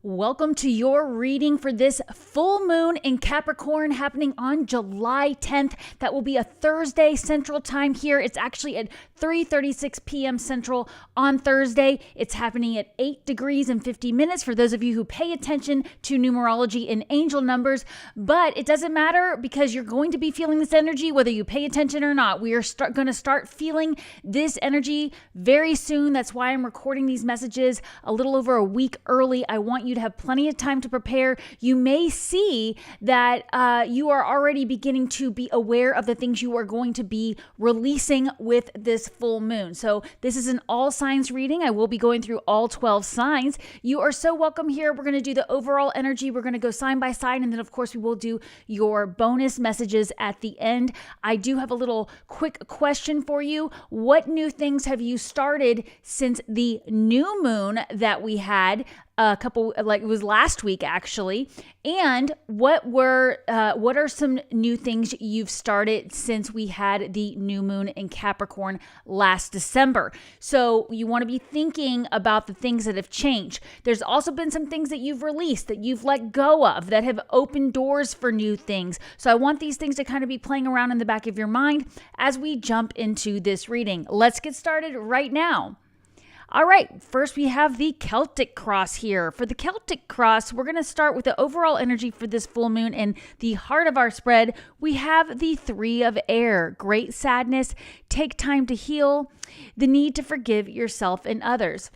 Welcome to your reading for this full moon in Capricorn happening on July 10th. That will be a Thursday Central Time here. It's actually at 3:36 p.m. Central on Thursday. It's happening at 8 degrees and 50 minutes for those of you who pay attention to numerology and angel numbers. But it doesn't matter because you're going to be feeling this energy whether you pay attention or not. We are going to start feeling this energy very soon. That's why I'm recording these messages a little over a week early. I want you to have plenty of time to prepare. You may see that you are already beginning to be aware of the things you are going to be releasing with this full moon. So this is an all signs reading. I will be going through all 12 signs. You are so welcome here. We're going to do the overall energy. We're going to go sign by sign. And then of course we will do your bonus messages at the end. I do have a little quick question for you. What new things have you started since the new moon that we had it was last week actually, and what are some new things you've started since we had the new moon in Capricorn last December? So you want to be thinking about the things that have changed. There's also been some things that you've released, that you've let go of, that have opened doors for new things. So I want these things to kind of be playing around in the back of your mind as we jump into this reading. Let's get started right now. All right, first we have the Celtic cross here. For the Celtic cross, we're going to start with the overall energy for this full moon. And the heart of our spread, we have the Three of Air. Great sadness, take time to heal, the need to forgive yourself and others.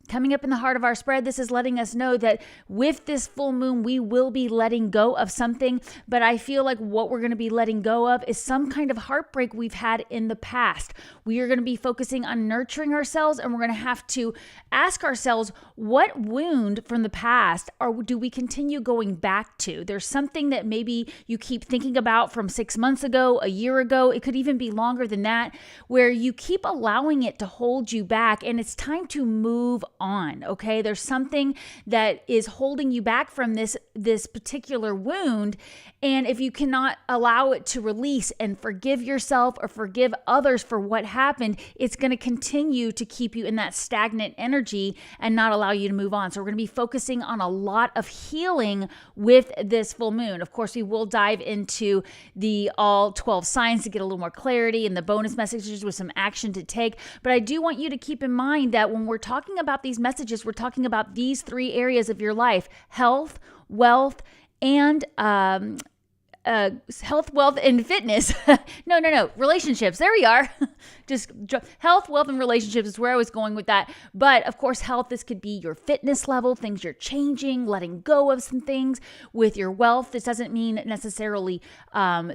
Coming up in the heart of our spread, this is letting us know that with this full moon, we will be letting go of something. But I feel like what we're going to be letting go of is some kind of heartbreak we've had in the past. We are going to be focusing on nurturing ourselves, and we're going to have to ask ourselves, what wound from the past or do we continue going back to? There's something that maybe you keep thinking about from 6 months ago, a year ago. It could even be longer than that, where you keep allowing it to hold you back, and it's time to move on. Okay, there's something that is holding you back from this particular wound, and if you cannot allow it to release and forgive yourself or forgive others for what happened, it's going to continue to keep you in that stagnant energy and not allow you to move on. So we're going to be focusing on a lot of healing with this full moon. Of course, we will dive into the all 12 signs to get a little more clarity and the bonus messages with some action to take. But I do want you to keep in mind that when we're talking about these messages, we're talking about these three areas of your life: health, wealth, and health, wealth, and fitness. No, relationships. There we are. Just health, wealth, and relationships is where I was going with that. But of course, health, this could be your fitness level, things you're changing, letting go of some things. With your wealth, this doesn't mean necessarily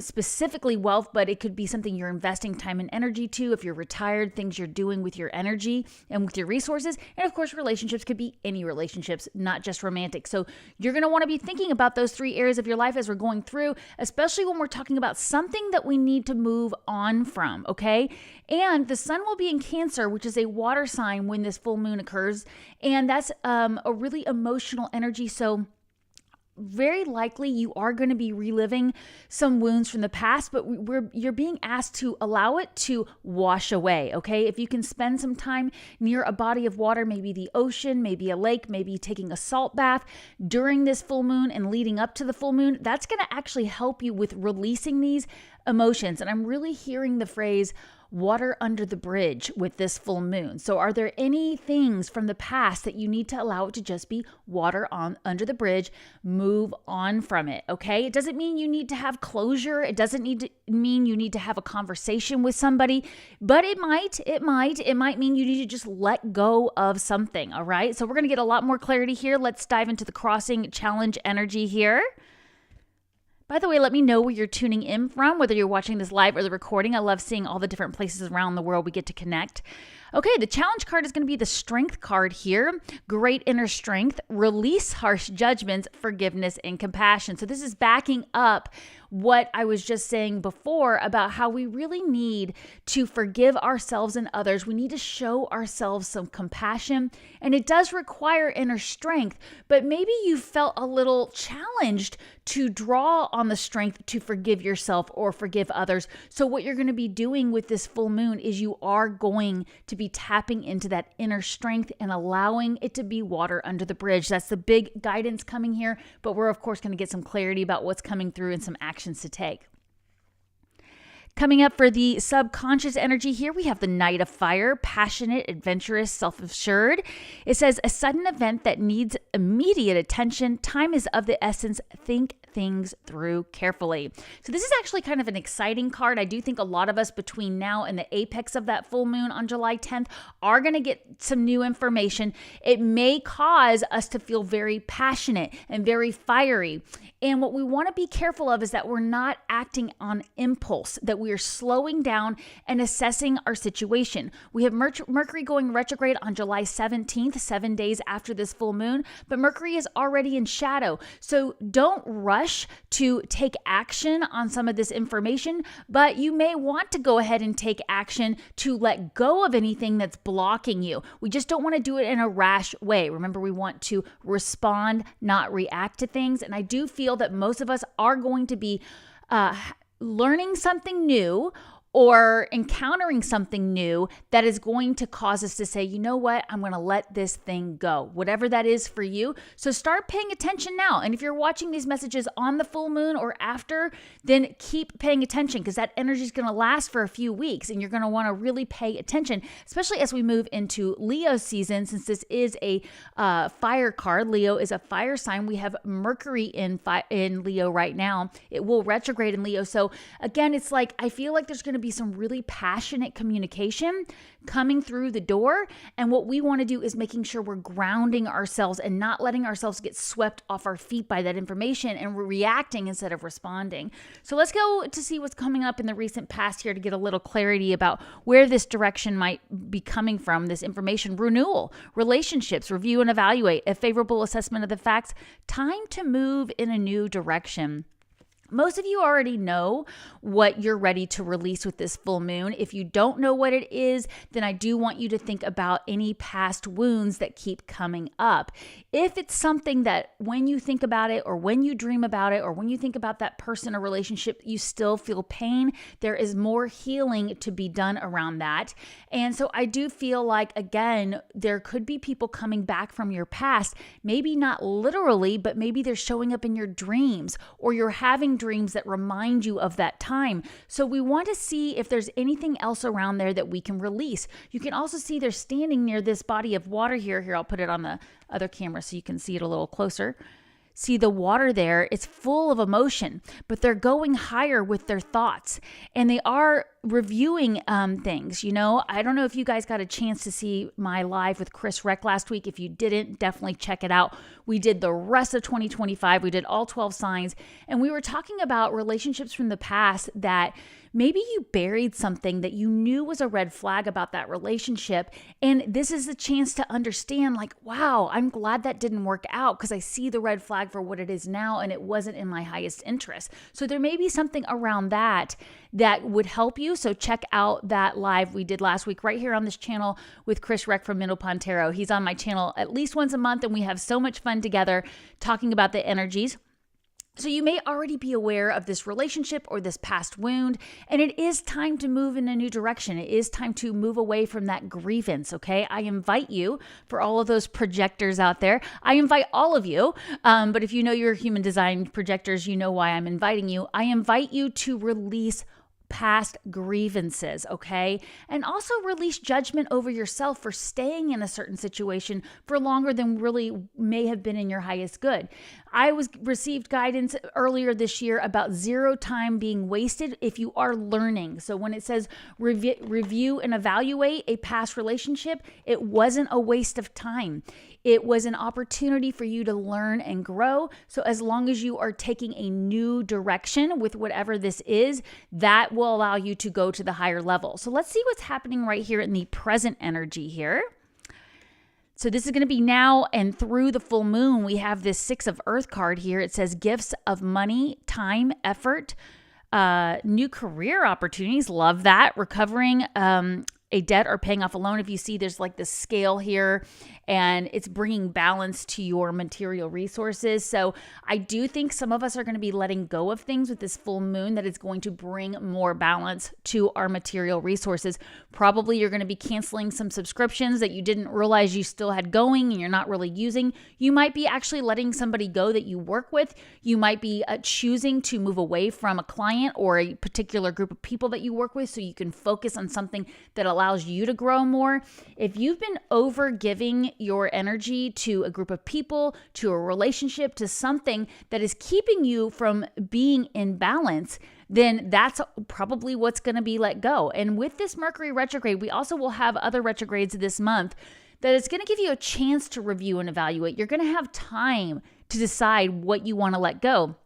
specifically wealth, but it could be something you're investing time and energy to. If you're retired, things you're doing with your energy and with your resources. And of course, relationships could be any relationships, not just romantic. So you're going to want to be thinking about those three areas of your life as we're going through, especially when we're talking about something that we need to move on from, okay? And the sun will be in Cancer, which is a water sign when this full moon occurs. And that's a really emotional energy. So very likely you are going to be reliving some wounds from the past, but you're being asked to allow it to wash away, okay? If you can spend some time near a body of water, maybe the ocean, maybe a lake, maybe taking a salt bath during this full moon and leading up to the full moon, that's going to actually help you with releasing these emotions. And I'm really hearing the phrase water under the bridge with this full moon. So are there any things from the past that you need to allow it to just be water on under the bridge? Move on from it, okay? It doesn't mean you need to have closure. It doesn't mean you need to have a conversation with somebody, but it might mean you need to just let go of something, all right? So we're going to get a lot more clarity here. Let's dive into the crossing challenge energy here. By the way, let me know where you're tuning in from, whether you're watching this live or the recording. I love seeing all the different places around the world we get to connect. Okay, the challenge card is going to be the Strength card here. Great inner strength, release harsh judgments, forgiveness, and compassion. So this is backing up what I was just saying before about how we really need to forgive ourselves and others. We need to show ourselves some compassion, and it does require inner strength, but maybe you felt a little challenged to draw on the strength to forgive yourself or forgive others. So what you're going to be doing with this full moon is you are going to be tapping into that inner strength and allowing it to be water under the bridge. That's the big guidance coming here, but we're of course going to get some clarity about what's coming through and some actions to take. Coming up for the subconscious energy here, we have the Knight of Fire, passionate, adventurous, self-assured. It says, a sudden event that needs immediate attention. Time is of the essence. Think things through carefully. So this is actually kind of an exciting card. I do think a lot of us between now and the apex of that full moon on July 10th are going to get some new information. It may cause us to feel very passionate and very fiery. And what we want to be careful of is that we're not acting on impulse, that we are slowing down and assessing our situation. We have Mercury going retrograde on July 17th, 7 days after this full moon, but Mercury is already in shadow. So don't rush to take action on some of this information, but you may want to go ahead and take action to let go of anything that's blocking you. We just don't want to do it in a rash way. Remember, we want to respond, not react to things. And I do feel that most of us are going to be learning something new or encountering something new that is going to cause us to say, you know what, I'm going to let this thing go, whatever that is for you. So start paying attention now. And if you're watching these messages on the full moon or after, then keep paying attention, because that energy is going to last for a few weeks and you're going to want to really pay attention, especially as we move into Leo season. Since this is a fire card, Leo is a fire sign. We have Mercury in Leo right now. It will retrograde in Leo. So again, it's like, I feel like there's going to be some really passionate communication coming through the door. And what we want to do is making sure we're grounding ourselves and not letting ourselves get swept off our feet by that information, and we're reacting instead of responding. So let's go to see what's coming up in the recent past here to get a little clarity about where this direction might be coming from, this information. Renewal, relationships, review and evaluate, a favorable assessment of the facts, time to move in a new direction. Most of you already know what you're ready to release with this full moon. If you don't know what it is, then I do want you to think about any past wounds that keep coming up. If it's something that when you think about it or when you dream about it or when you think about that person or relationship, you still feel pain, there is more healing to be done around that. And so I do feel like, again, there could be people coming back from your past, maybe not literally, but maybe they're showing up in your dreams, or you're having dreams that remind you of that time. So we want to see if there's anything else around there that we can release. You can also see they're standing near this body of water here. Here, I'll put it on the other camera so you can see it a little closer. See the water there, it's full of emotion, but they're going higher with their thoughts, and they are reviewing things. You know, I don't know if you guys got a chance to see my live with Chris Reck last week. If you didn't, definitely check it out. We did the rest of 2025. We did all 12 signs, and we were talking about relationships from the past that maybe you buried something that you knew was a red flag about that relationship. And this is a chance to understand, like, wow, I'm glad that didn't work out, because I see the red flag for what it is now, and it wasn't in my highest interest. So there may be something around that would help you. So check out that live we did last week right here on this channel with Chris Reck from Middle Pontero. He's on my channel at least once a month, and we have so much fun together talking about the energies. So you may already be aware of this relationship or this past wound, and it is time to move in a new direction. It is time to move away from that grievance, okay? I invite you, for all of those projectors out there, I invite all of you, but if you know you're human design projectors, you know why I'm inviting you. I invite you to release past grievances, okay? And also release judgment over yourself for staying in a certain situation for longer than really may have been in your highest good. I received guidance earlier this year about zero time being wasted if you are learning. So when it says review and evaluate a past relationship, it wasn't a waste of time. It was an opportunity for you to learn and grow. So as long as you are taking a new direction with whatever this is, that will allow you to go to the higher level. So let's see what's happening right here in the present energy here. So this is going to be now and through the full moon. We have this 6 of Earth card here. It says gifts of money, time, effort, new career opportunities. Love that. Recovering a debt or paying off a loan. If you see, there's like this scale here, and it's bringing balance to your material resources. So I do think some of us are going to be letting go of things with this full moon that is going to bring more balance to our material resources. Probably you're going to be canceling some subscriptions that you didn't realize you still had going and you're not really using. You might be actually letting somebody go that you work with. You might be choosing to move away from a client or a particular group of people that you work with so you can focus on something that allows you to grow more. If you've been over giving your energy to a group of people, to a relationship, to something that is keeping you from being in balance, then that's probably what's going to be let go. And with this Mercury retrograde, we also will have other retrogrades this month that it's going to give you a chance to review and evaluate. You're going to have time to decide what you want to let go.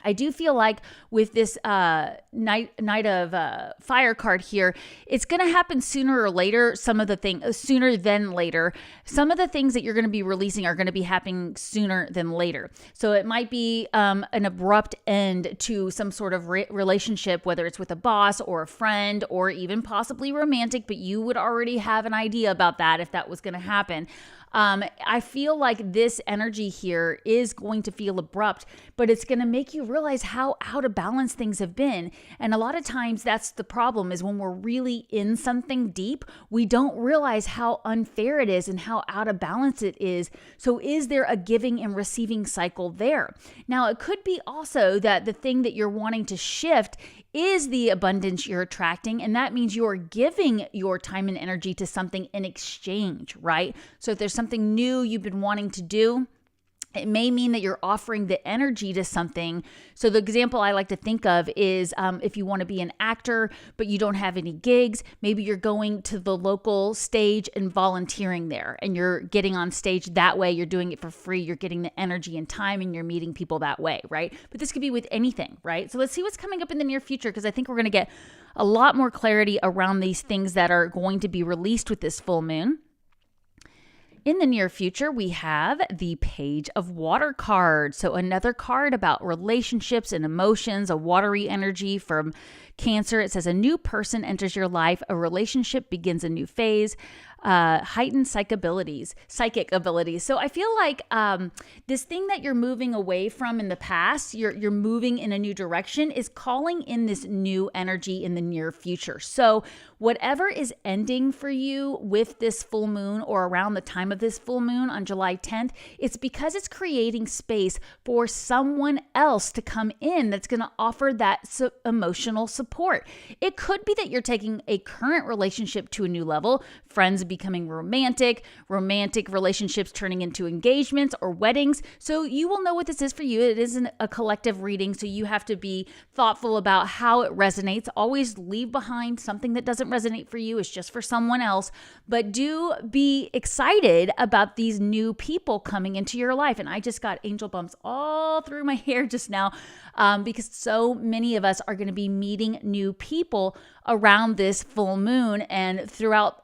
I do feel like with this Knight of Fire card here, it's going to happen sooner or later. Sooner than later. Some of the things that you're going to be releasing are going to be happening sooner than later. So it might be an abrupt end to some sort of relationship, whether it's with a boss or a friend or even possibly romantic, but you would already have an idea about that if that was going to happen. I feel like this energy here is going to feel abrupt, but it's going to make you realize how out of balance things have been. And a lot of times that's the problem, is when we're really in something deep, we don't realize how unfair it is and how out of balance it is. So is there a giving and receiving cycle there? Now, it could be also that the thing that you're wanting to shift is the abundance you're attracting, and that means you're giving your time and energy to something in exchange, right? So if there's something new you've been wanting to do, it may mean that you're offering the energy to something. So the example I like to think of is if you want to be an actor, but you don't have any gigs, maybe you're going to the local stage and volunteering there, and you're getting on stage that way. You're doing it for free. You're getting the energy and time, and you're meeting people that way, right? But this could be with anything, right? So let's see what's coming up in the near future, because I think we're going to get a lot more clarity around these things that are going to be released with this full moon. In the near future, we have the Page of Water card. So another card about relationships and emotions, a watery energy from Cancer. It says a new person enters your life. A relationship begins a new phase. Heightened psychic abilities. So I feel like this thing that you're moving away from in the past, you're moving in a new direction, is calling in this new energy in the near future. So whatever is ending for you with this full moon or around the time of this full moon on July 10th, it's because it's creating space for someone else to come in that's going to offer that emotional support. It could be that you're taking a current relationship to a new level, friends becoming romantic relationships turning into engagements or weddings. So you will know what this is for you. It isn't a collective reading, so you have to be thoughtful about how it resonates. Always leave behind something that doesn't resonate for you. It's just for someone else. But do be excited about these new people coming into your life. And I just got angel bumps all through my hair just now because so many of us are going to be meeting new people around this full moon and throughout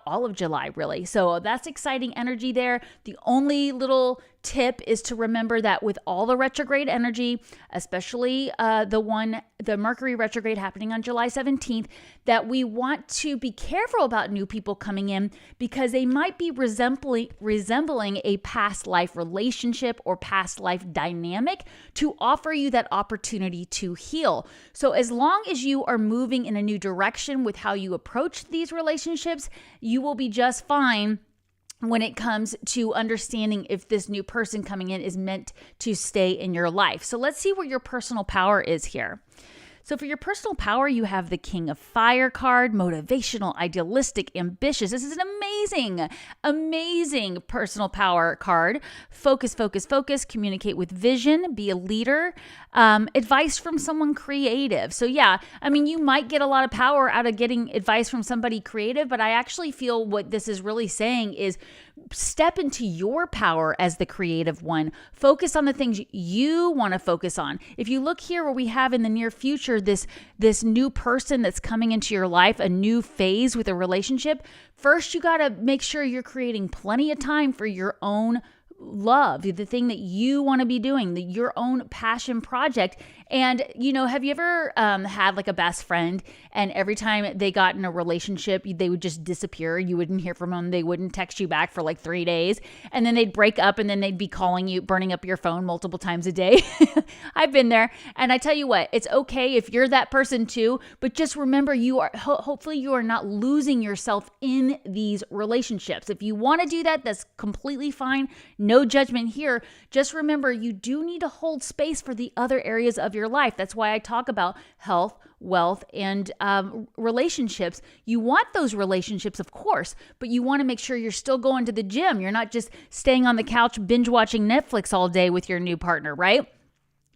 all of July, really. So that's exciting energy there. The only little tip is to remember that with all the retrograde energy, especially the Mercury retrograde happening on July 17th, that we want to be careful about new people coming in because they might be resembling a past life relationship or past life dynamic to offer you that opportunity to heal. So as long as you are moving in a new direction with how you approach these relationships, you will be just fine when it comes to understanding if this new person coming in is meant to stay in your life. So let's see where your personal power is here. So for your personal power, you have the King of Fire card, motivational, idealistic, ambitious. This is an amazing personal power card. Focus, communicate with vision, be a leader, advice from someone creative. So yeah, I mean, you might get a lot of power out of getting advice from somebody creative, but I actually feel what this is really saying is step into your power as the creative one. Focus on the things you want to focus on. If you look here where we have in the near future this new person that's coming into your life, a new phase with a relationship, first you got to make sure you're creating plenty of time for your own love, the thing that you want to be doing, your own passion project. And, have you ever had like a best friend and every time they got in a relationship, they would just disappear? You wouldn't hear from them. They wouldn't text you back for like 3 days. And then they'd break up and then they'd be calling you, burning up your phone multiple times a day. I've been there. And I tell you what, it's okay if you're that person too, but just remember hopefully you are not losing yourself in these relationships. If you want to do that, that's completely fine. No judgment here. Just remember, you do need to hold space for the other areas of your life. That's why I talk about health, wealth, and relationships. You want those relationships, of course, but you want to make sure you're still going to the gym. You're not just staying on the couch, binge watching Netflix all day with your new partner, right?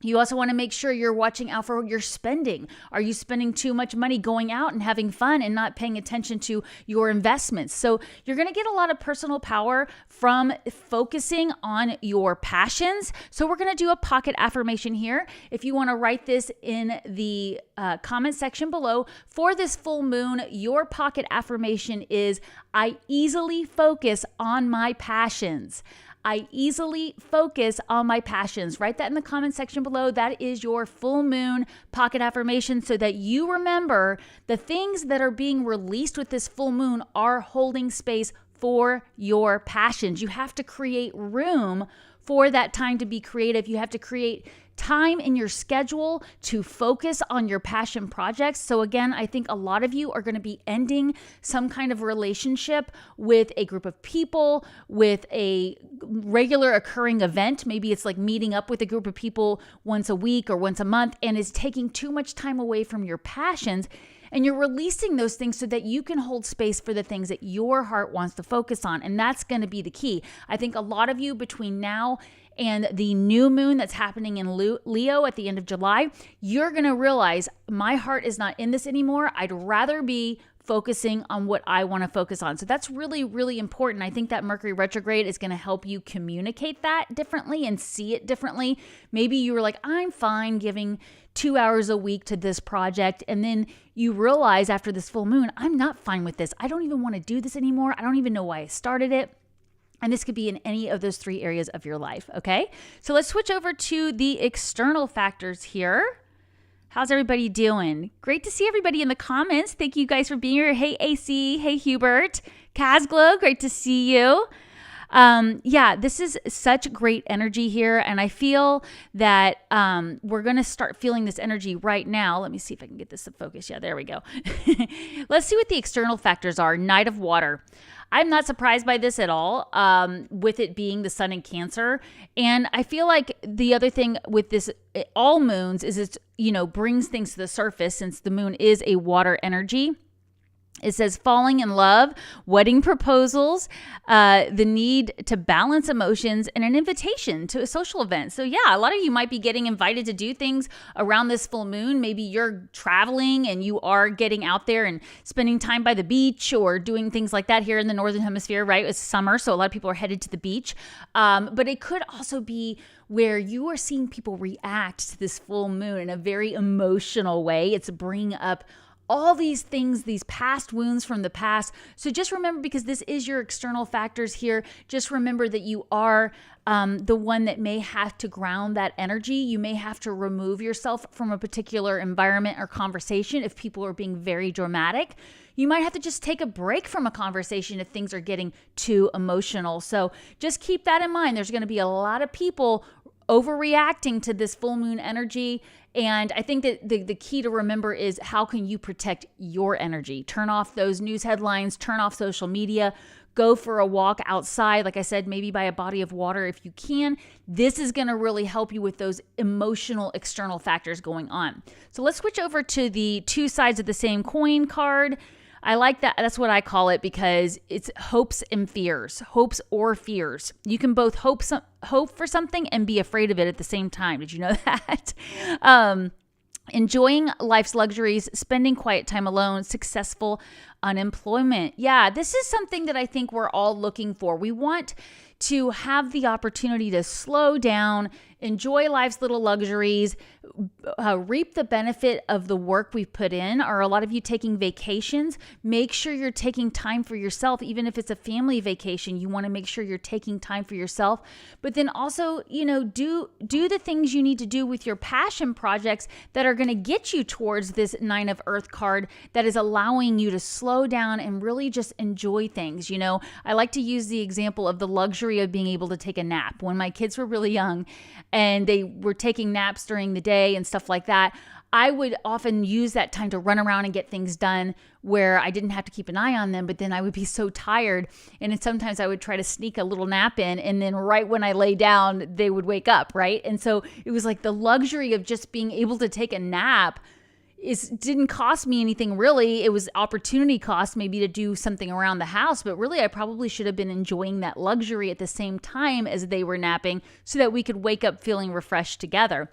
You also want to make sure you're watching out for your spending. Are you spending too much money going out and having fun and not paying attention to your investments? So you're going to get a lot of personal power from focusing on your passions. So we're going to do a pocket affirmation here. If you want to write this in the comment section below, for this full moon, your pocket affirmation is, I easily focus on my passions. I easily focus on my passions. Write that in the comment section below. That is your full moon pocket affirmation so that you remember the things that are being released with this full moon are holding space for your passions. You have to create room for that time to be creative. You have to create time in your schedule to focus on your passion projects. So again, I think a lot of you are going to be ending some kind of relationship with a group of people, with a regular occurring event. Maybe it's like meeting up with a group of people once a week or once a month, and is taking too much time away from your passions. And you're releasing those things so that you can hold space for the things that your heart wants to focus on. And that's going to be the key. I think a lot of you between now and the new moon that's happening in Leo at the end of July, you're going to realize my heart is not in this anymore. I'd rather be focusing on what I want to focus on. So that's really, really important. I think that Mercury retrograde is going to help you communicate that differently and see it differently. Maybe you were like, I'm fine giving 2 hours a week to this project. And then you realize after this full moon, I'm not fine with this. I don't even want to do this anymore. I don't even know why I started it. And this could be in any of those 3 areas of your life, okay? So let's switch over to the external factors here. How's everybody doing? Great to see everybody in the comments. Thank you guys for being here. Hey, AC. Hey, Hubert. Casglow, great to see you. Yeah, this is such great energy here. And I feel that we're going to start feeling this energy right now. Let me see if I can get this to focus. Yeah, there we go. Let's see what the external factors are. Knight of Water. I'm not surprised by this at all, with it being the sun in Cancer. And I feel like the other thing with this, all moons, is it, brings things to the surface since the moon is a water energy. It says falling in love, wedding proposals, the need to balance emotions, and an invitation to a social event. So yeah, a lot of you might be getting invited to do things around this full moon. Maybe you're traveling and you are getting out there and spending time by the beach or doing things like that here in the Northern Hemisphere, right? It's summer, so a lot of people are headed to the beach. But it could also be where you are seeing people react to this full moon in a very emotional way. It's bringing up all these things, these past wounds from the past. So just remember, because this is your external factors here, just remember that you are the one that may have to ground that energy. You may have to remove yourself from a particular environment or conversation if people are being very dramatic. You might have to just take a break from a conversation if things are getting too emotional. So just keep that in mind. There's going to be a lot of people overreacting to this full moon energy. And I think that the key to remember is, how can you protect your energy? Turn off those news headlines, turn off social media, go for a walk outside. Like I said, maybe by a body of water if you can. This is going to really help you with those emotional external factors going on. So let's switch over to the 2 sides of the same coin card. I like that. That's what I call it, because it's hopes and fears, hopes or fears. You can both hope for something and be afraid of it at the same time. Did you know that? Enjoying life's luxuries, spending quiet time alone, successful, unemployment. Yeah, this is something that I think we're all looking for. We want to have the opportunity to slow down, enjoy life's little luxuries, reap the benefit of the work we've put in. Are a lot of you taking vacations? Make sure you're taking time for yourself. Even if it's a family vacation, you want to make sure you're taking time for yourself. But then also, do the things you need to do with your passion projects that are going to get you towards this 9 of Earth card that is allowing you to slow down and really just enjoy things. I like to use the example of the luxury of being able to take a nap. When my kids were really young and they were taking naps during the day and stuff like that, I would often use that time to run around and get things done where I didn't have to keep an eye on them, but then I would be so tired. And then sometimes I would try to sneak a little nap in, and then right when I lay down, they would wake up, right? And so it was like the luxury of just being able to take a nap didn't cost me anything really. It was opportunity cost maybe to do something around the house, but really I probably should have been enjoying that luxury at the same time as they were napping so that we could wake up feeling refreshed together.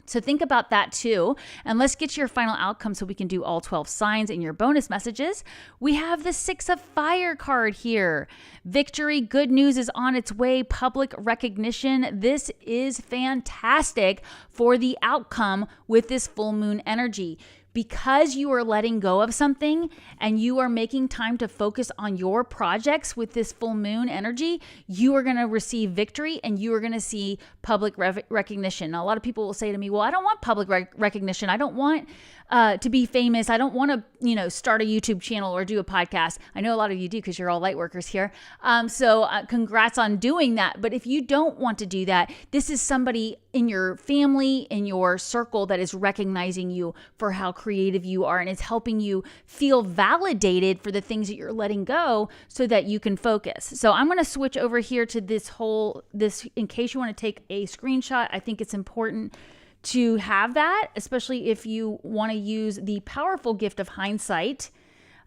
So think about that too. And let's get to your final outcome so we can do all 12 signs in your bonus messages. We have the 6 of Fire card here. Victory, good news is on its way, public recognition. This is fantastic for the outcome with this full moon energy. Because you are letting go of something and you are making time to focus on your projects with this full moon energy, you are going to receive victory and you are going to see public recognition. Now, a lot of people will say to me, well, I don't want public recognition. I don't want to be famous. I don't want to, start a YouTube channel or do a podcast. I know a lot of you do because you're all light workers here. So congrats on doing that. But if you don't want to do that, this is somebody in your family, in your circle that is recognizing you for how creative you are and is helping you feel validated for the things that you're letting go so that you can focus. So I'm going to switch over here to this in case you want to take a screenshot. I think it's important to have that, especially if you want to use the powerful gift of hindsight.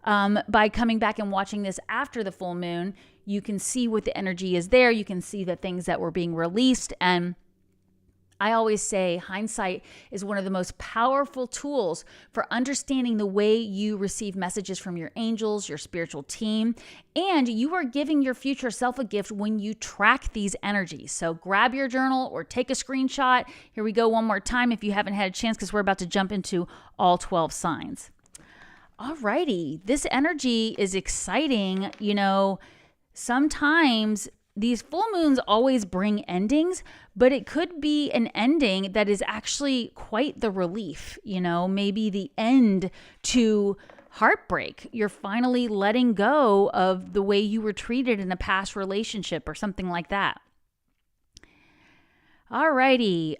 By coming back and watching this after the full moon, you can see what the energy is there. You can see the things that were being released. And I always say hindsight is one of the most powerful tools for understanding the way you receive messages from your angels, your spiritual team, and you are giving your future self a gift when you track these energies. So grab your journal or take a screenshot. Here we go one more time if you haven't had a chance, because we're about to jump into all 12 signs. Alrighty, this energy is exciting. Sometimes these full moons always bring endings, but it could be an ending that is actually quite the relief, maybe the end to heartbreak. You're finally letting go of the way you were treated in a past relationship or something like that. Alrighty.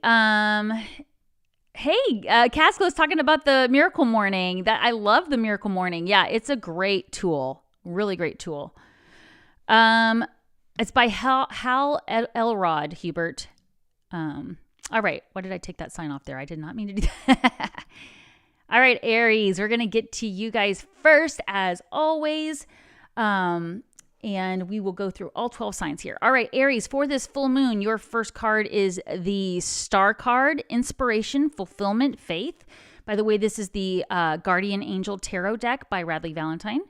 Hey, Casco's talking about the Miracle Morning. That I love the Miracle Morning. Yeah, it's a great tool. Really great tool. It's by Hal Elrod, Hubert. All right. Why did I take that sign off there? I did not mean to do that. All right, Aries. We're going to get to you guys first, as always. And we will go through all 12 signs here. All right, Aries, for this full moon, your first card is the Star card, Inspiration, Fulfillment, Faith. By the way, this is the Guardian Angel Tarot deck by Radleigh Valentine.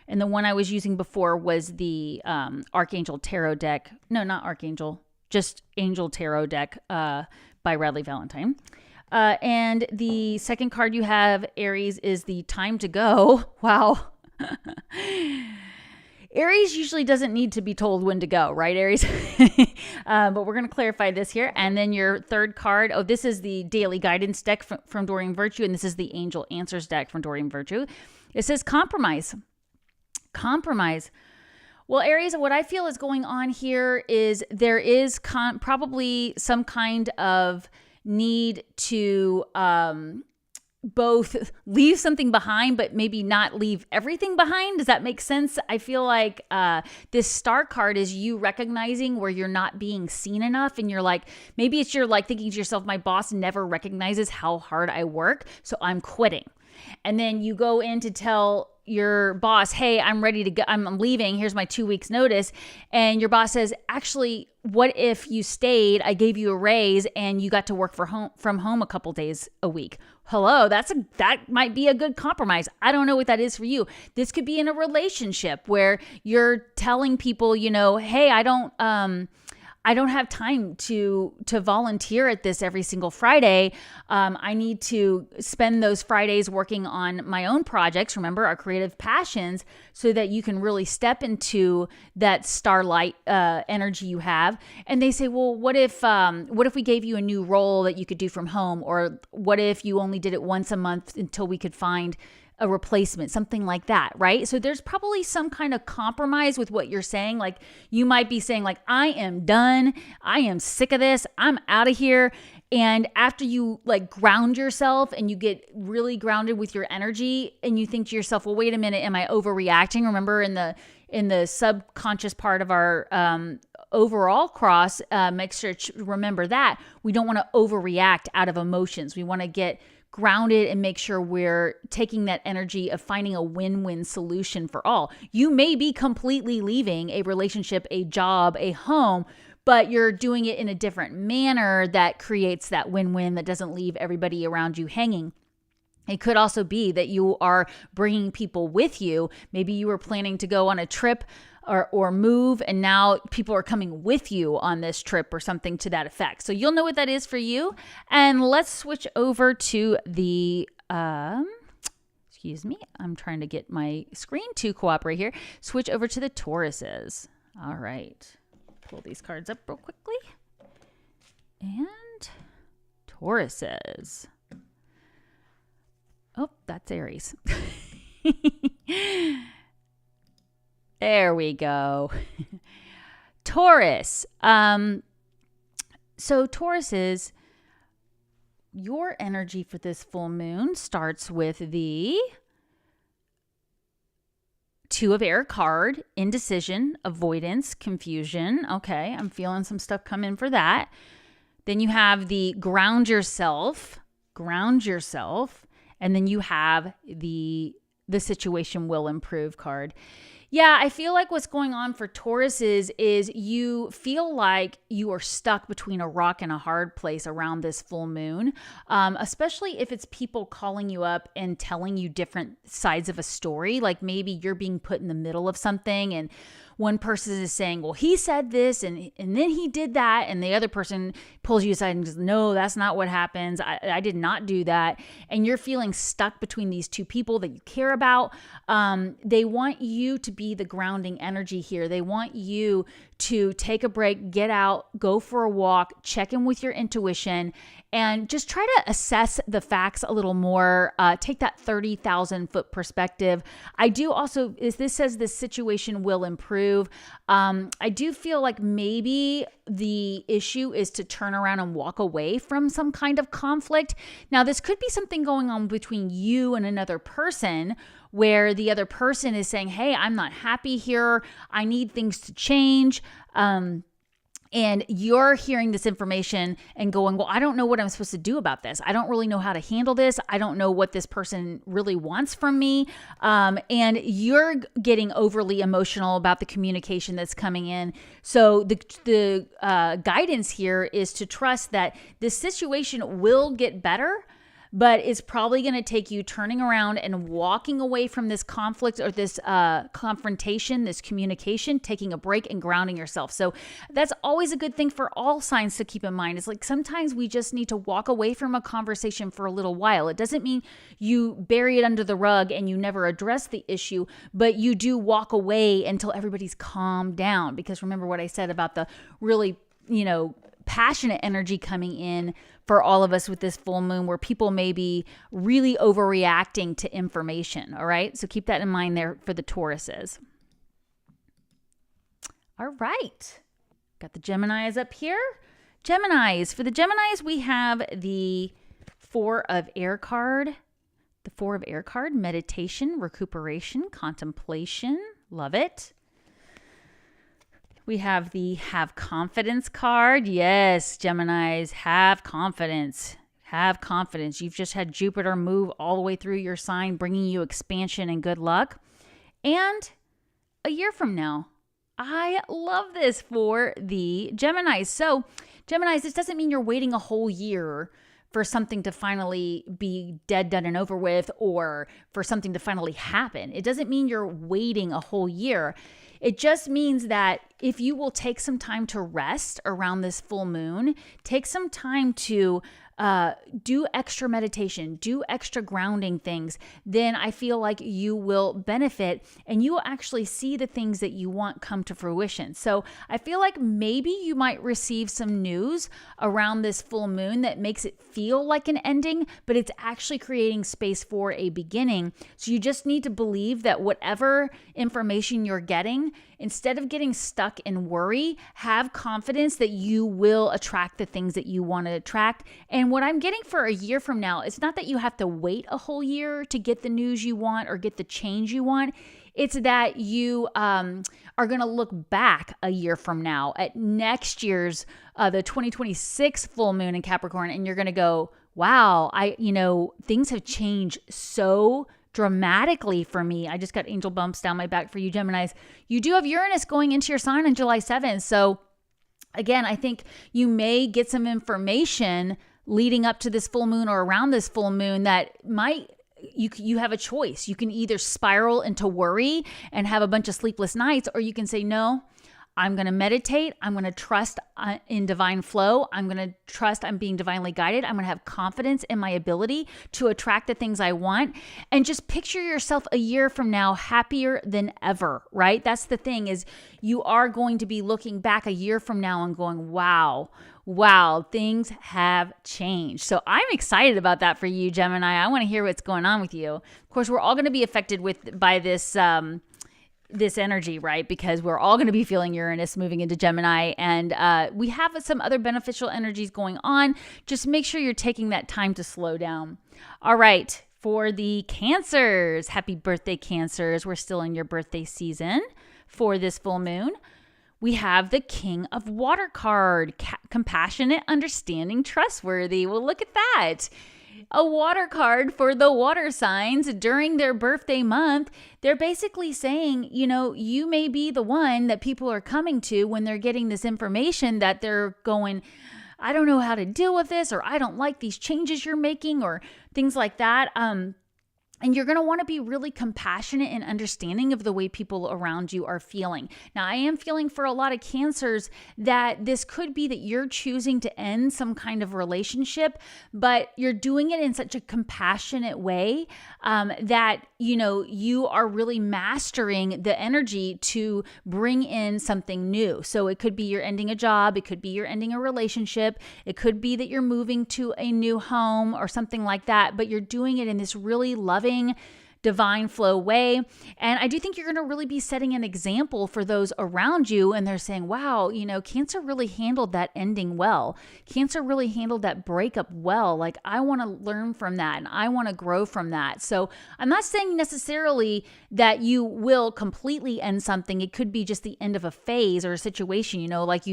And the one I was using before was the Archangel Tarot deck. No, not Archangel, just Angel Tarot deck by Radleigh Valentine. And the second card you have, Aries, is the Time to Go. Wow. Aries usually doesn't need to be told when to go, right, Aries? But we're going to clarify this here. And then your third card, this is the Daily Guidance deck from Duerr Virtue, and this is the Angel Answers deck from Duerr Virtue. It says compromise. Compromise. Well, Aries, what I feel is going on here is there is probably some kind of need to both leave something behind, but maybe not leave everything behind. Does that make sense? I feel like this Star card is you recognizing where you're not being seen enough. And you're like, maybe you're like thinking to yourself, my boss never recognizes how hard I work, so I'm quitting. And then you go in to tell your boss, hey, I'm ready to go. I'm leaving. Here's my 2 weeks notice. And your boss says, actually, what if you stayed? I gave you a raise and you got to work from home a couple days a week. Hello, that might be a good compromise. I don't know what that is for you. This could be in a relationship where you're telling people, hey, I don't have time to volunteer at this every single Friday. I need to spend those Fridays working on my own projects. Remember, our creative passions, so that you can really step into that starlight energy you have. And they say, well, what if we gave you a new role that you could do from home? Or what if you only did it once a month until we could find a replacement, something like that, right? So there's probably some kind of compromise with what you're saying. Like you might be saying like, I am done. I am sick of this. I'm out of here. And after you like ground yourself and you get really grounded with your energy and you think to yourself, well, wait a minute, am I overreacting? Remember in the subconscious part of our overall cross, make sure to remember that we don't want to overreact out of emotions. We want to get grounded and make sure we're taking that energy of finding a win-win solution for all. You may be completely leaving a relationship, a job, a home, but you're doing it in a different manner that creates that win-win that doesn't leave everybody around you hanging. It could also be that you are bringing people with you. Maybe you were planning to go on a trip or move, and now people are coming with you on this trip or something to that effect. So you'll know what that is for you. And let's switch over to the, excuse me, I'm trying to get my screen to cooperate here. Switch over to the Tauruses. All right. Pull these cards up real quickly. And Tauruses. Oh, that's Aries. There we go. Taurus. So Taurus is, your energy for this full moon starts with the Two of Air card, indecision, avoidance, confusion. Okay, I'm feeling some stuff come in for that. Then you have the ground yourself. And then you have the situation will improve card. Yeah, I feel like what's going on for Taurus is you feel like you are stuck between a rock and a hard place around this full moon, especially if it's people calling you up and telling you different sides of a story. Like maybe you're being put in the middle of something and one person is saying, well, he said this and then he did that. And the other person pulls you aside and goes, no, that's not what happens. I did not do that. And you're feeling stuck between these two people that you care about. They want you to be the grounding energy here. They want you to take a break, get out, go for a walk, check in with your intuition, and just try to assess the facts a little more. Take that 30,000 foot perspective. I do also, as this says, this situation will improve. I do feel like maybe the issue is to turn around and walk away from some kind of conflict. Now, this could be something going on between you and another person where the other person is saying, hey, I'm not happy here. I need things to change. And you're hearing this information and going, well, I don't know what I'm supposed to do about this. I don't really know how to handle this. I don't know what this person really wants from me. And you're getting overly emotional about the communication that's coming in. So the guidance here is to trust that this situation will get better, but it's probably going to take you turning around and walking away from this conflict or this confrontation, this communication, taking a break and grounding yourself. So that's always a good thing for all signs to keep in mind. It's like sometimes we just need to walk away from a conversation for a little while. It doesn't mean you bury it under the rug and you never address the issue, but you do walk away until everybody's calmed down. Because remember what I said about the really, passionate energy coming in for all of us with this full moon, where people may be really overreacting to information. All right. So keep that in mind there for the Tauruses. All right. Got the Geminis up here. Geminis. For the Geminis, we have the Four of Air card. The Four of Air card, meditation, recuperation, contemplation. Love it. We have the Have Confidence card. Yes, Geminis, have confidence. Have confidence. You've just had Jupiter move all the way through your sign, bringing you expansion and good luck. And a year from now, I love this for the Geminis. So Geminis, this doesn't mean you're waiting a whole year for something to finally be dead, done, and over with, or for something to finally happen. It doesn't mean you're waiting a whole year. It just means that if you will take some time to rest around this full moon, take some time to do extra meditation, do extra grounding things, then I feel like you will benefit and you will actually see the things that you want come to fruition. So I feel like maybe you might receive some news around this full moon that makes it feel like an ending, but it's actually creating space for a beginning. So you just need to believe that whatever information you're getting, instead of getting stuck in worry, have confidence that you will attract the things that you want to attract. And what I'm getting for a year from now, it's not that you have to wait a whole year to get the news you want or get the change you want. It's that you are going to look back a year from now at next year's, the 2026 full moon in Capricorn, and you're going to go, wow, things have changed so dramatically for me. I just got angel bumps down my back for you Geminis. You do have Uranus going into your sign on July 7th. So again, I think you may get some information leading up to this full moon or around this full moon that might, you have a choice. You can either spiral into worry and have a bunch of sleepless nights, or you can say, no, I'm going to meditate. I'm going to trust in divine flow. I'm going to trust I'm being divinely guided. I'm going to have confidence in my ability to attract the things I want. And just picture yourself a year from now happier than ever, right? That's the thing, is you are going to be looking back a year from now and going, wow, things have changed. So I'm excited about that for you, Gemini. I want to hear what's going on with you. Of course, we're all going to be affected by this energy, right? Because we're all going to be feeling Uranus moving into Gemini, and we have some other beneficial energies going on. Just make sure you're taking that time to slow down. All right, for the Cancers, happy birthday, Cancers. We're still in your birthday season for this full moon. We have the King of Water card, compassionate, understanding, trustworthy. Well, look at that. A water card for the water signs during their birthday month. They're basically saying, you may be the one that people are coming to when they're getting this information that they're going, I don't know how to deal with this, or I don't like these changes you're making, or things like that. And you're going to want to be really compassionate and understanding of the way people around you are feeling. Now, I am feeling for a lot of Cancers that this could be that you're choosing to end some kind of relationship, but you're doing it in such a compassionate way that, you are really mastering the energy to bring in something new. So it could be you're ending a job. It could be you're ending a relationship. It could be that you're moving to a new home or something like that, but you're doing it in this really loving, divine flow way. And I do think you're going to really be setting an example for those around you. And they're saying, wow, Cancer really handled that ending well. Cancer really handled that breakup well. Like, I want to learn from that and I want to grow from that. So I'm not saying necessarily that you will completely end something. It could be just the end of a phase or a situation, like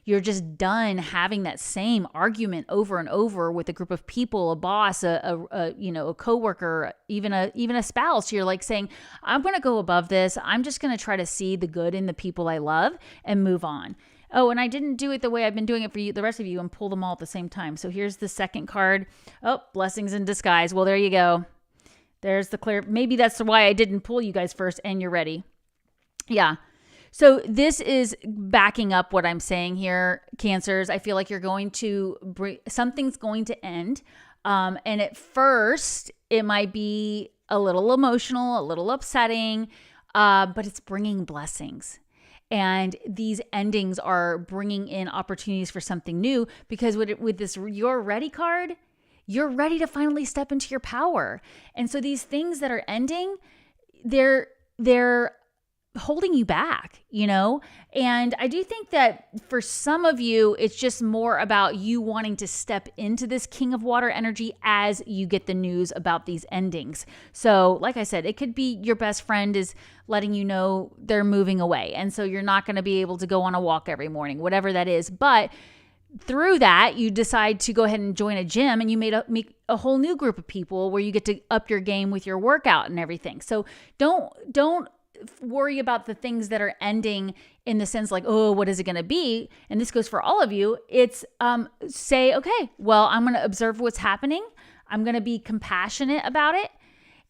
you're just done having that same argument over and over with a group of people, a boss, a coworker, even a spouse. You're like saying, I'm going to go above this. I'm just going to try to see the good in the people I love and move on. Oh, and I didn't do it the way I've been doing it for you, the rest of you, and pull them all at the same time. So here's the second card. Oh, blessings in disguise. Well, there you go. There's the clear. Maybe that's why I didn't pull you guys first, and you're ready. Yeah. So this is backing up what I'm saying here, Cancers. I feel like you're going to something's going to end. And at first, it might be a little emotional, a little upsetting, but it's bringing blessings. And these endings are bringing in opportunities for something new, because with this You're Ready card, you're ready to finally step into your power. And so these things that are ending, they're holding you back, And I do think that for some of you, it's just more about you wanting to step into this King of Water energy as you get the news about these endings. So like I said, it could be your best friend is letting you know they're moving away. And so you're not going to be able to go on a walk every morning, whatever that is. But through that, you decide to go ahead and join a gym, and you meet a whole new group of people where you get to up your game with your workout and everything. So don't worry about the things that are ending in the sense like, oh, what is it going to be? And this goes for all of you. It's say, okay, well, I'm going to observe what's happening. I'm going to be compassionate about it.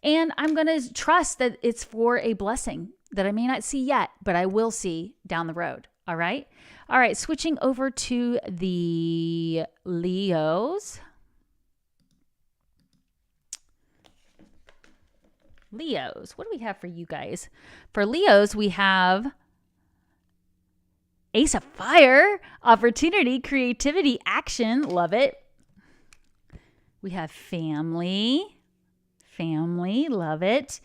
And I'm going to trust that it's for a blessing that I may not see yet, but I will see down the road. All right. All right. Switching over to the Leos. What do we have for you guys? For Leos, we have Ace of Fire, opportunity, creativity, action. Love it. We have family, love it.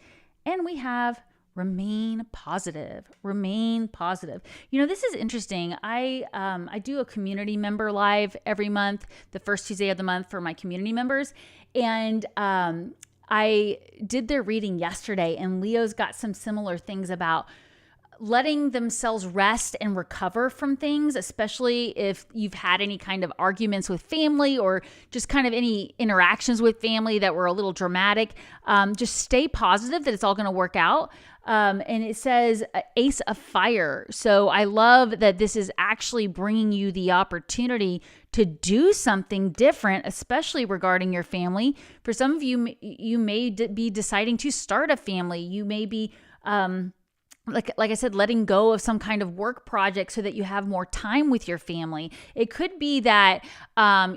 And we have remain positive. You know, this is interesting. I do a community member live every month, the first Tuesday of the month for my community members. And I did their reading yesterday, and Leo's got some similar things about letting themselves rest and recover from things, especially if you've had any kind of arguments with family or just kind of any interactions with family that were a little dramatic. Just stay positive that it's all going to work out. And it says Ace of Fire. So I love that this is actually bringing you the opportunity to do something different, especially regarding your family. For some of you, you may be deciding to start a family. You may be, like I said, letting go of some kind of work project so that you have more time with your family. It could be that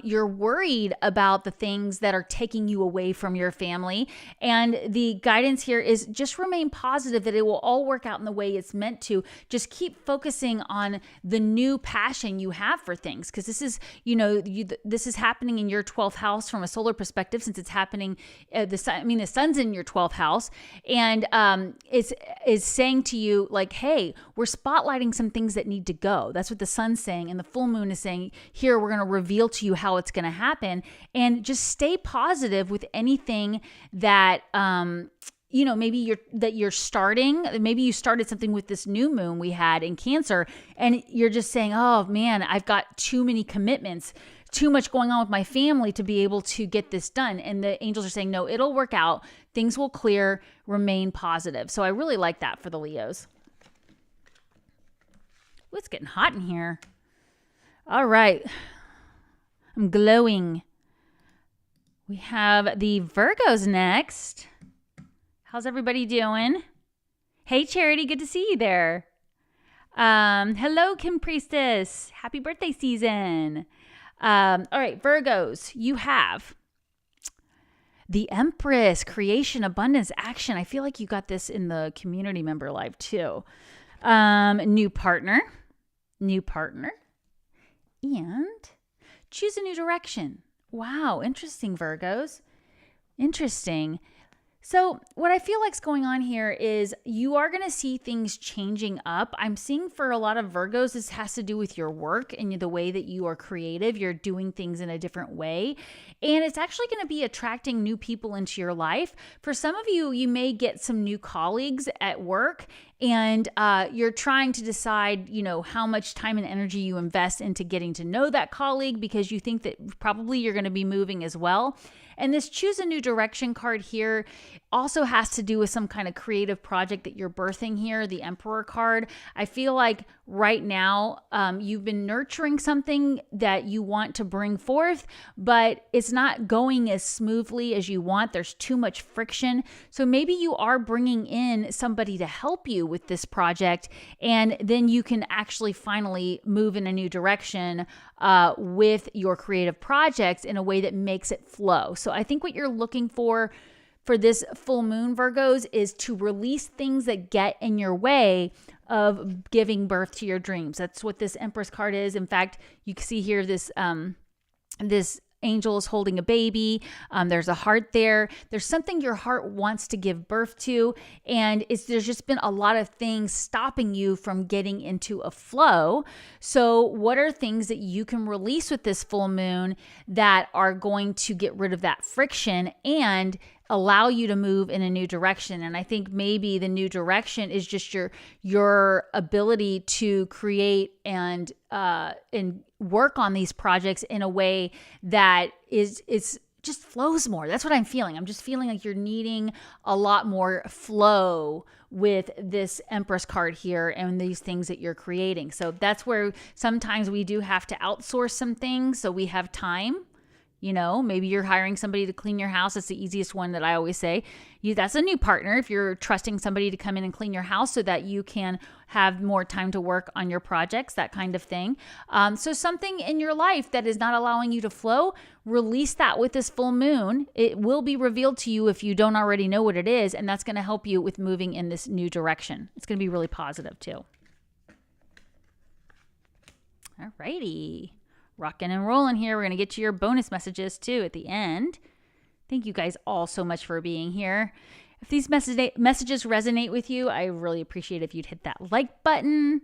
you're worried about the things that are taking you away from your family. And the guidance here is just remain positive that it will all work out in the way it's meant to. Just keep focusing on the new passion you have for things. Because this is, this is happening in your 12th house from a solar perspective, since it's happening, the sun's in your 12th house. And it's saying to you, like, hey, we're spotlighting some things that need to go. That's what the sun's saying. And the full moon is saying, here, we're going to reveal to you how it's going to happen. And just stay positive with anything that, maybe you're starting. Maybe you started something with this new moon we had in Cancer, and you're just saying, oh man, I've got too many commitments, too much going on with my family to be able to get this done. And the angels are saying, no, it'll work out. Things will clear, remain positive. So I really like that for the Leos. Ooh, it's getting hot in here. All right. I'm glowing. We have the Virgos next. How's everybody doing? Hey, Charity, good to see you there. Hello, Kim Priestess. Happy birthday season. All right, Virgos, you have the Empress, creation, abundance, action. I feel like you got this in the community member live too. New partner, and choose a new direction. Wow, interesting, Virgos. Interesting. So what I feel like is going on here is you are going to see things changing up. I'm seeing for a lot of Virgos, this has to do with your work and the way that you are creative. You're doing things in a different way. And it's actually going to be attracting new people into your life. For some of you, you may get some new colleagues at work, and you're trying to decide, how much time and energy you invest into getting to know that colleague, because you think that probably you're going to be moving as well. And this choose a new direction card here also has to do with some kind of creative project that you're birthing here, the Emperor card. I feel like right now you've been nurturing something that you want to bring forth, but it's not going as smoothly as you want. There's too much friction. So maybe you are bringing in somebody to help you with this project, and then you can actually finally move in a new direction with your creative projects in a way that makes it flow. So I think what you're looking for this full moon, Virgos, is to release things that get in your way of giving birth to your dreams. That's what this Empress card is. In fact, you can see here this angel is holding a baby. There's a heart there. There's something your heart wants to give birth to. And there's just been a lot of things stopping you from getting into a flow. So what are things that you can release with this full moon that are going to get rid of that friction and allow you to move in a new direction. And I think maybe the new direction is just your ability to create and work on these projects in a way that is just flows more. That's what I'm feeling. I'm just feeling like you're needing a lot more flow with this Empress card here and these things that you're creating. So that's where sometimes we do have to outsource some things so we have time. You know, maybe you're hiring somebody to clean your house. That's the easiest one that I always say. That's a new partner if you're trusting somebody to come in and clean your house so that you can have more time to work on your projects, that kind of thing. So something in your life that is not allowing you to flow, release that with this full moon. It will be revealed to you if you don't already know what it is, and that's going to help you with moving in this new direction. It's going to be really positive too. All righty. Rocking and rolling here. We're going to get to your bonus messages too at the end. Thank you guys all so much for being here. If these messages resonate with you, I really appreciate if you'd hit that like button.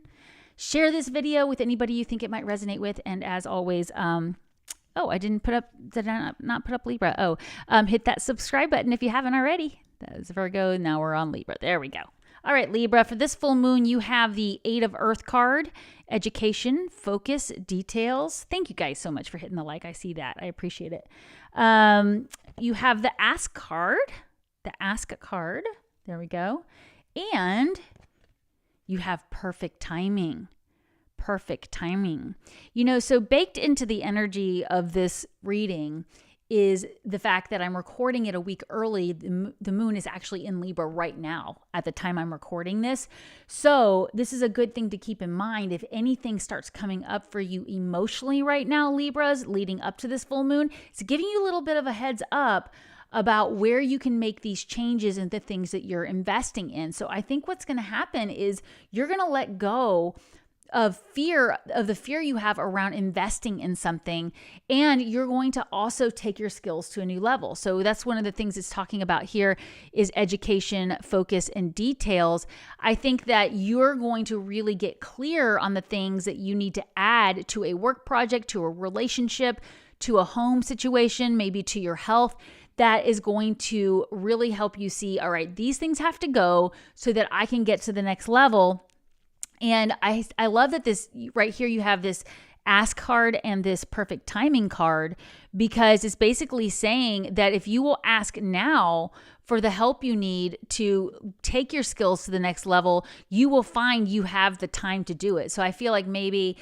Share this video with anybody you think it might resonate with. And as always, did I not put up Libra? Hit that subscribe button if you haven't already. That is Virgo. Now we're on Libra. There we go. All right, Libra, for this full moon, you have the 8 of Earth card, education, focus, details. Thank you guys so much for hitting the like. I see that. I appreciate it. You have the Ask card, There we go. And you have perfect timing. You know, so baked into the energy of this reading is the fact that I'm recording it a week early. The moon is actually in Libra right now at the time I'm recording this. So this is a good thing to keep in mind. If anything starts coming up for you emotionally right now, Libras, leading up to this full moon, it's giving you a little bit of a heads up about where you can make these changes in the things that you're investing in. So I think what's going to happen is you're going to let go of the fear you have around investing in something, and you're going to also take your skills to a new level. So that's one of the things it's talking about here is education, focus, and details. I think that you're going to really get clear on the things that you need to add to a work project, to a relationship, to a home situation, maybe to your health. That is going to really help you see, all right, these things have to go so that I can get to the next level. And I love that this right here, you have this Ask card and this perfect timing card, because it's basically saying that if you will ask now for the help you need to take your skills to the next level, you will find you have the time to do it. So I feel like maybe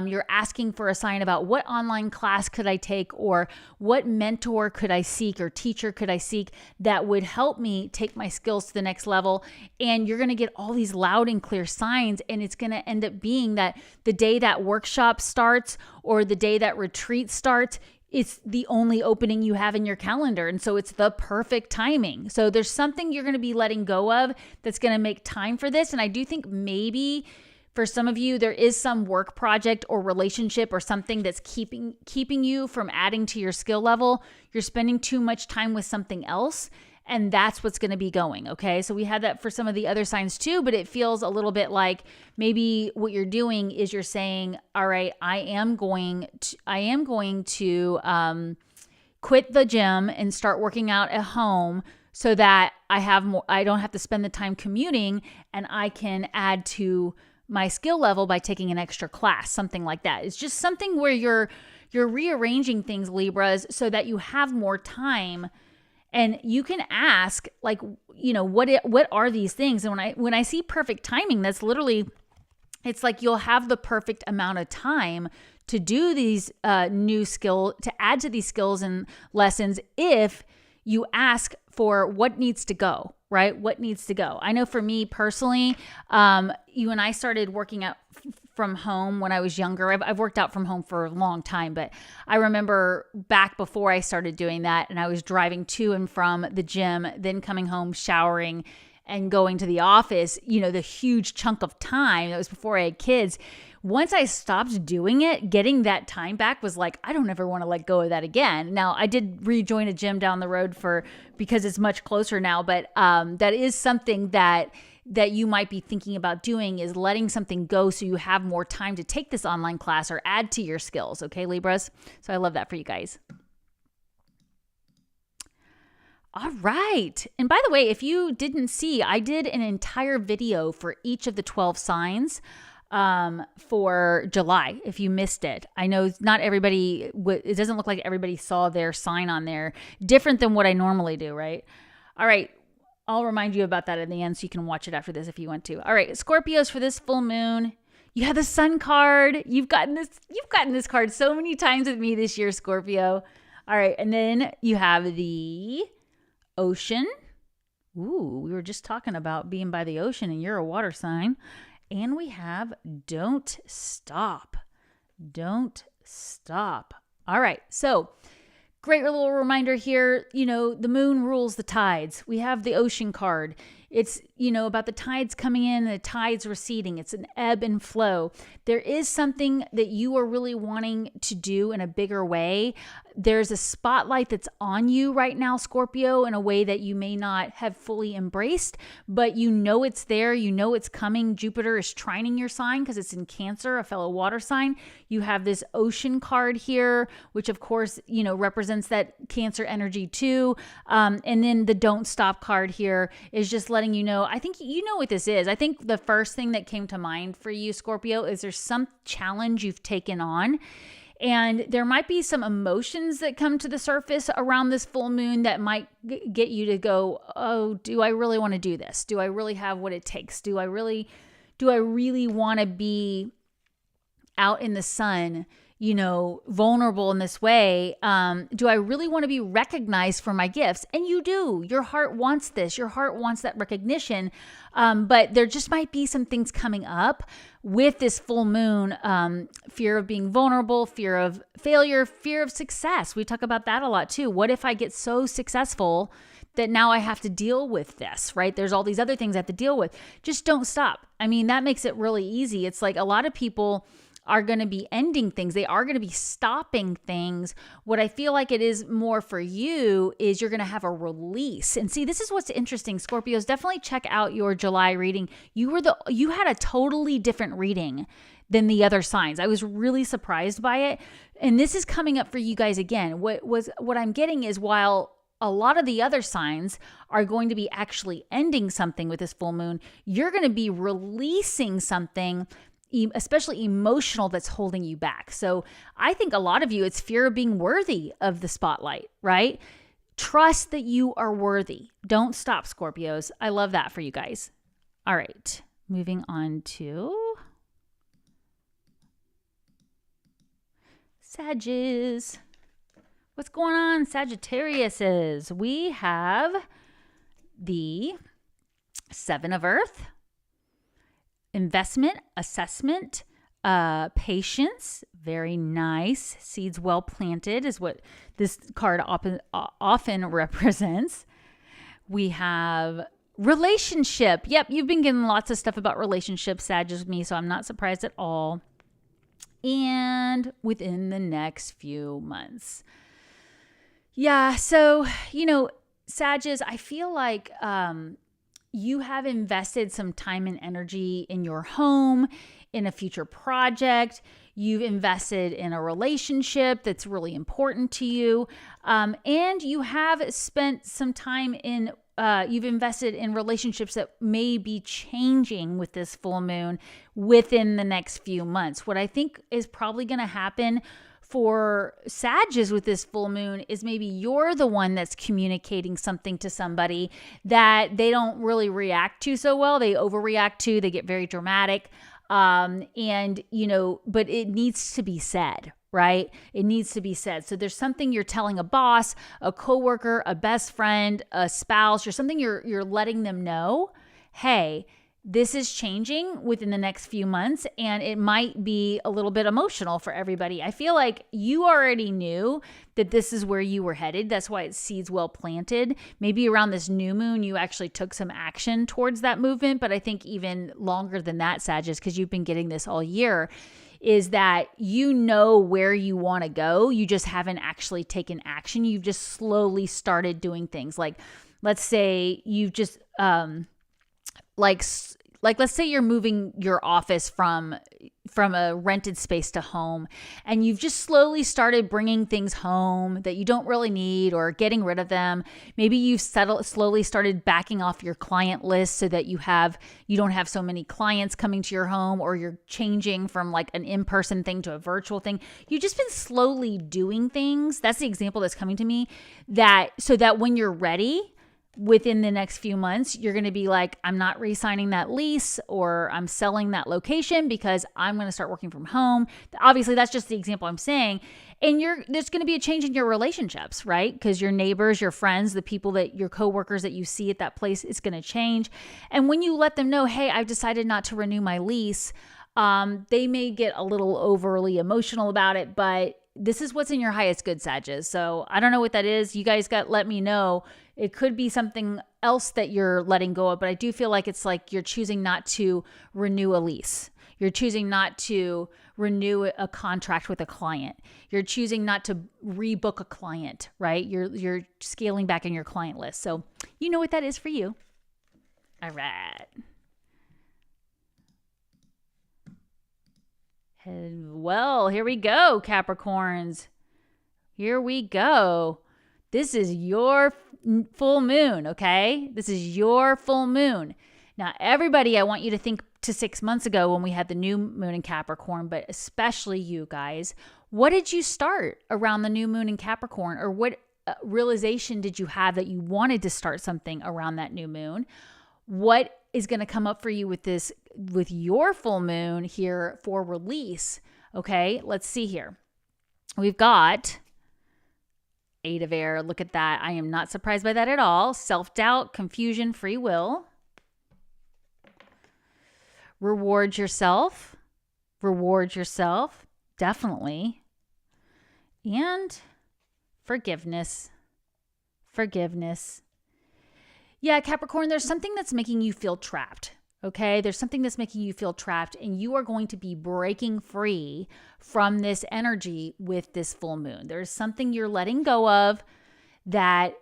you're asking for a sign about what online class could I take, or what mentor could I seek, or teacher could I seek that would help me take my skills to the next level. And you're going to get all these loud and clear signs, and it's going to end up being that the day that workshop starts or the day that retreat starts, it's the only opening you have in your calendar. And so it's the perfect timing. So there's something you're going to be letting go of that's going to make time for this. And I do think maybe for some of you, there is some work project or relationship or something that's keeping you from adding to your skill level. You're spending too much time with something else, and that's what's going to be going. Okay. So we had that for some of the other signs too, but it feels a little bit like maybe what you're doing is you're saying, all right, I am going to quit the gym and start working out at home so that I don't have to spend the time commuting, and I can add to my skill level by taking an extra class, something like that. It's just something where you're rearranging things, Libras, so that you have more time. And you can ask, like, you know, what are these things? And when I see perfect timing, that's literally, it's like you'll have the perfect amount of time to do these to add to these skills and lessons if you ask for what needs to go, right? What needs to go. I know for me personally, when I started working out from home when I was younger, I've worked out from home for a long time, but I remember back before I started doing that, and I was driving to and from the gym, then coming home, showering, and going to the office, you know, the huge chunk of time, that was before I had kids. Once I stopped doing it, getting that time back was like, I don't ever want to let go of that again. Now, I did rejoin a gym down the road because it's much closer now, but that is something that you might be thinking about doing, is letting something go so you have more time to take this online class or add to your skills. Okay, Libras? So I love that for you guys. All right. And by the way, if you didn't see, I did an entire video for each of the 12 signs for July, if you missed it. I know not everybody, it doesn't look like everybody saw their sign on there, different than what I normally do, right? All right. I'll remind you about that in the end so you can watch it after this if you want to. All right, Scorpios, for this full moon, you have the Sun card. You've gotten this card so many times with me this year, Scorpio. All right, and then you have the Ocean. Ooh, we were just talking about being by the ocean and you're a water sign. And we have Don't Stop. Don't stop. All right, so great little reminder here, the moon rules the tides. We have the Ocean card. It's, about the tides coming in and the tides receding. It's an ebb and flow. There is something that you are really wanting to do in a bigger way. There's a spotlight that's on you right now, Scorpio, in a way that you may not have fully embraced, but it's there. It's coming. Jupiter is trining your sign because it's in Cancer, a fellow water sign. You have this Ocean card here, which of course, represents that Cancer energy too. And then the Don't Stop card here is just letting you know, I think you know what this is. I think the first thing that came to mind for you, Scorpio, is there's some challenge you've taken on. And there might be some emotions that come to the surface around this full moon that might get you to go, oh, do I really want to do this? Do I really have what it takes? Do I really want to be out in the sun, vulnerable in this way? Do I really want to be recognized for my gifts? And you do. Your heart wants this. Your heart wants that recognition. But there just might be some things coming up with this full moon. Fear of being vulnerable, fear of failure, fear of success. We talk about that a lot too. What if I get so successful that now I have to deal with this, right? There's all these other things I have to deal with. Just don't stop. I mean, that makes it really easy. It's like a lot of people are going to be ending things. They are going to be stopping things. What I feel like it is more for you is you're going to have a release. And see, this is what's interesting, Scorpios. Definitely check out your July reading. You had a totally different reading than the other signs. I was really surprised by it. And this is coming up for you guys again. What I'm getting is, while a lot of the other signs are going to be actually ending something with this full moon, you're going to be releasing something, especially emotional, that's holding you back. So I think a lot of you, it's fear of being worthy of the spotlight, right? Trust that you are worthy. Don't stop, Scorpios. I love that for you guys. All right, moving on to Sagittarius. What's going on, Sagittariuses? We have the Seven of Earth, investment, assessment, patience. Very nice. Seeds well planted is what this card often represents. We have relationship. Yep, you've been getting lots of stuff about relationships, Sag, with me, so I'm not surprised at all. And within the next few months. Yeah, so, Sagittarius, I feel like you have invested some time and energy in your home, in a future project. You've invested in a relationship that's really important to you. And you have spent some time you've invested in relationships that may be changing with this full moon within the next few months. What I think is probably going to happen for Sagittarius with this full moon is maybe you're the one that's communicating something to somebody that they don't really react to so well. They overreact to, they get very dramatic. But it needs to be said, right? It needs to be said. So there's something you're telling a boss, a coworker, a best friend, a spouse, or something you're letting them know, hey, this is changing within the next few months, and it might be a little bit emotional for everybody. I feel like you already knew that this is where you were headed. That's why it's seeds well planted. Maybe around this new moon, you actually took some action towards that movement. But I think even longer than that, Sagittarius, because you've been getting this all year, is that you know where you want to go. You just haven't actually taken action. You've just slowly started doing things. Like, let's say you've just, let's say you're moving your office from from a rented space to home, and you've just slowly started bringing things home that you don't really need or getting rid of them. Maybe you've slowly started backing off your client list so that you don't have so many clients coming to your home, or you're changing from like an in-person thing to a virtual thing. You've just been slowly doing things. That's the example that's coming to me, so that when you're ready, within the next few months, you're going to be like, I'm not re-signing that lease, or I'm selling that location because I'm going to start working from home. Obviously, that's just the example I'm saying. And there's going to be a change in your relationships, right? Because your neighbors, your friends, the people your coworkers that you see at that place, it's going to change. And when you let them know, hey, I've decided not to renew my lease, they may get a little overly emotional about it, but this is what's in your highest good, Sages. So I don't know what that is. You guys let me know. It could be something else that you're letting go of, but I do feel like it's like you're choosing not to renew a lease. You're choosing not to renew a contract with a client. You're choosing not to rebook a client, right? You're scaling back in your client list. So you know what that is for you. All right. Well, here we go, Capricorns. Here we go. This is your full moon, okay? This is your full moon. Now, everybody, I want you to think to 6 months ago when we had the new moon in Capricorn, but especially you guys. What did you start around the new moon in Capricorn? Or what realization did you have that you wanted to start something around that new moon? What is going to come up for you with your full moon here for release? Okay, let's see here. We've got 8 of air. Look at that. I am not surprised by that at all. Self-doubt, confusion, free will. Reward yourself. Reward yourself. Definitely. And forgiveness. Forgiveness. Yeah, Capricorn, there's something that's making you feel trapped. Okay, there's something that's making you feel trapped, and you are going to be breaking free from this energy with this full moon. There's something you're letting go of that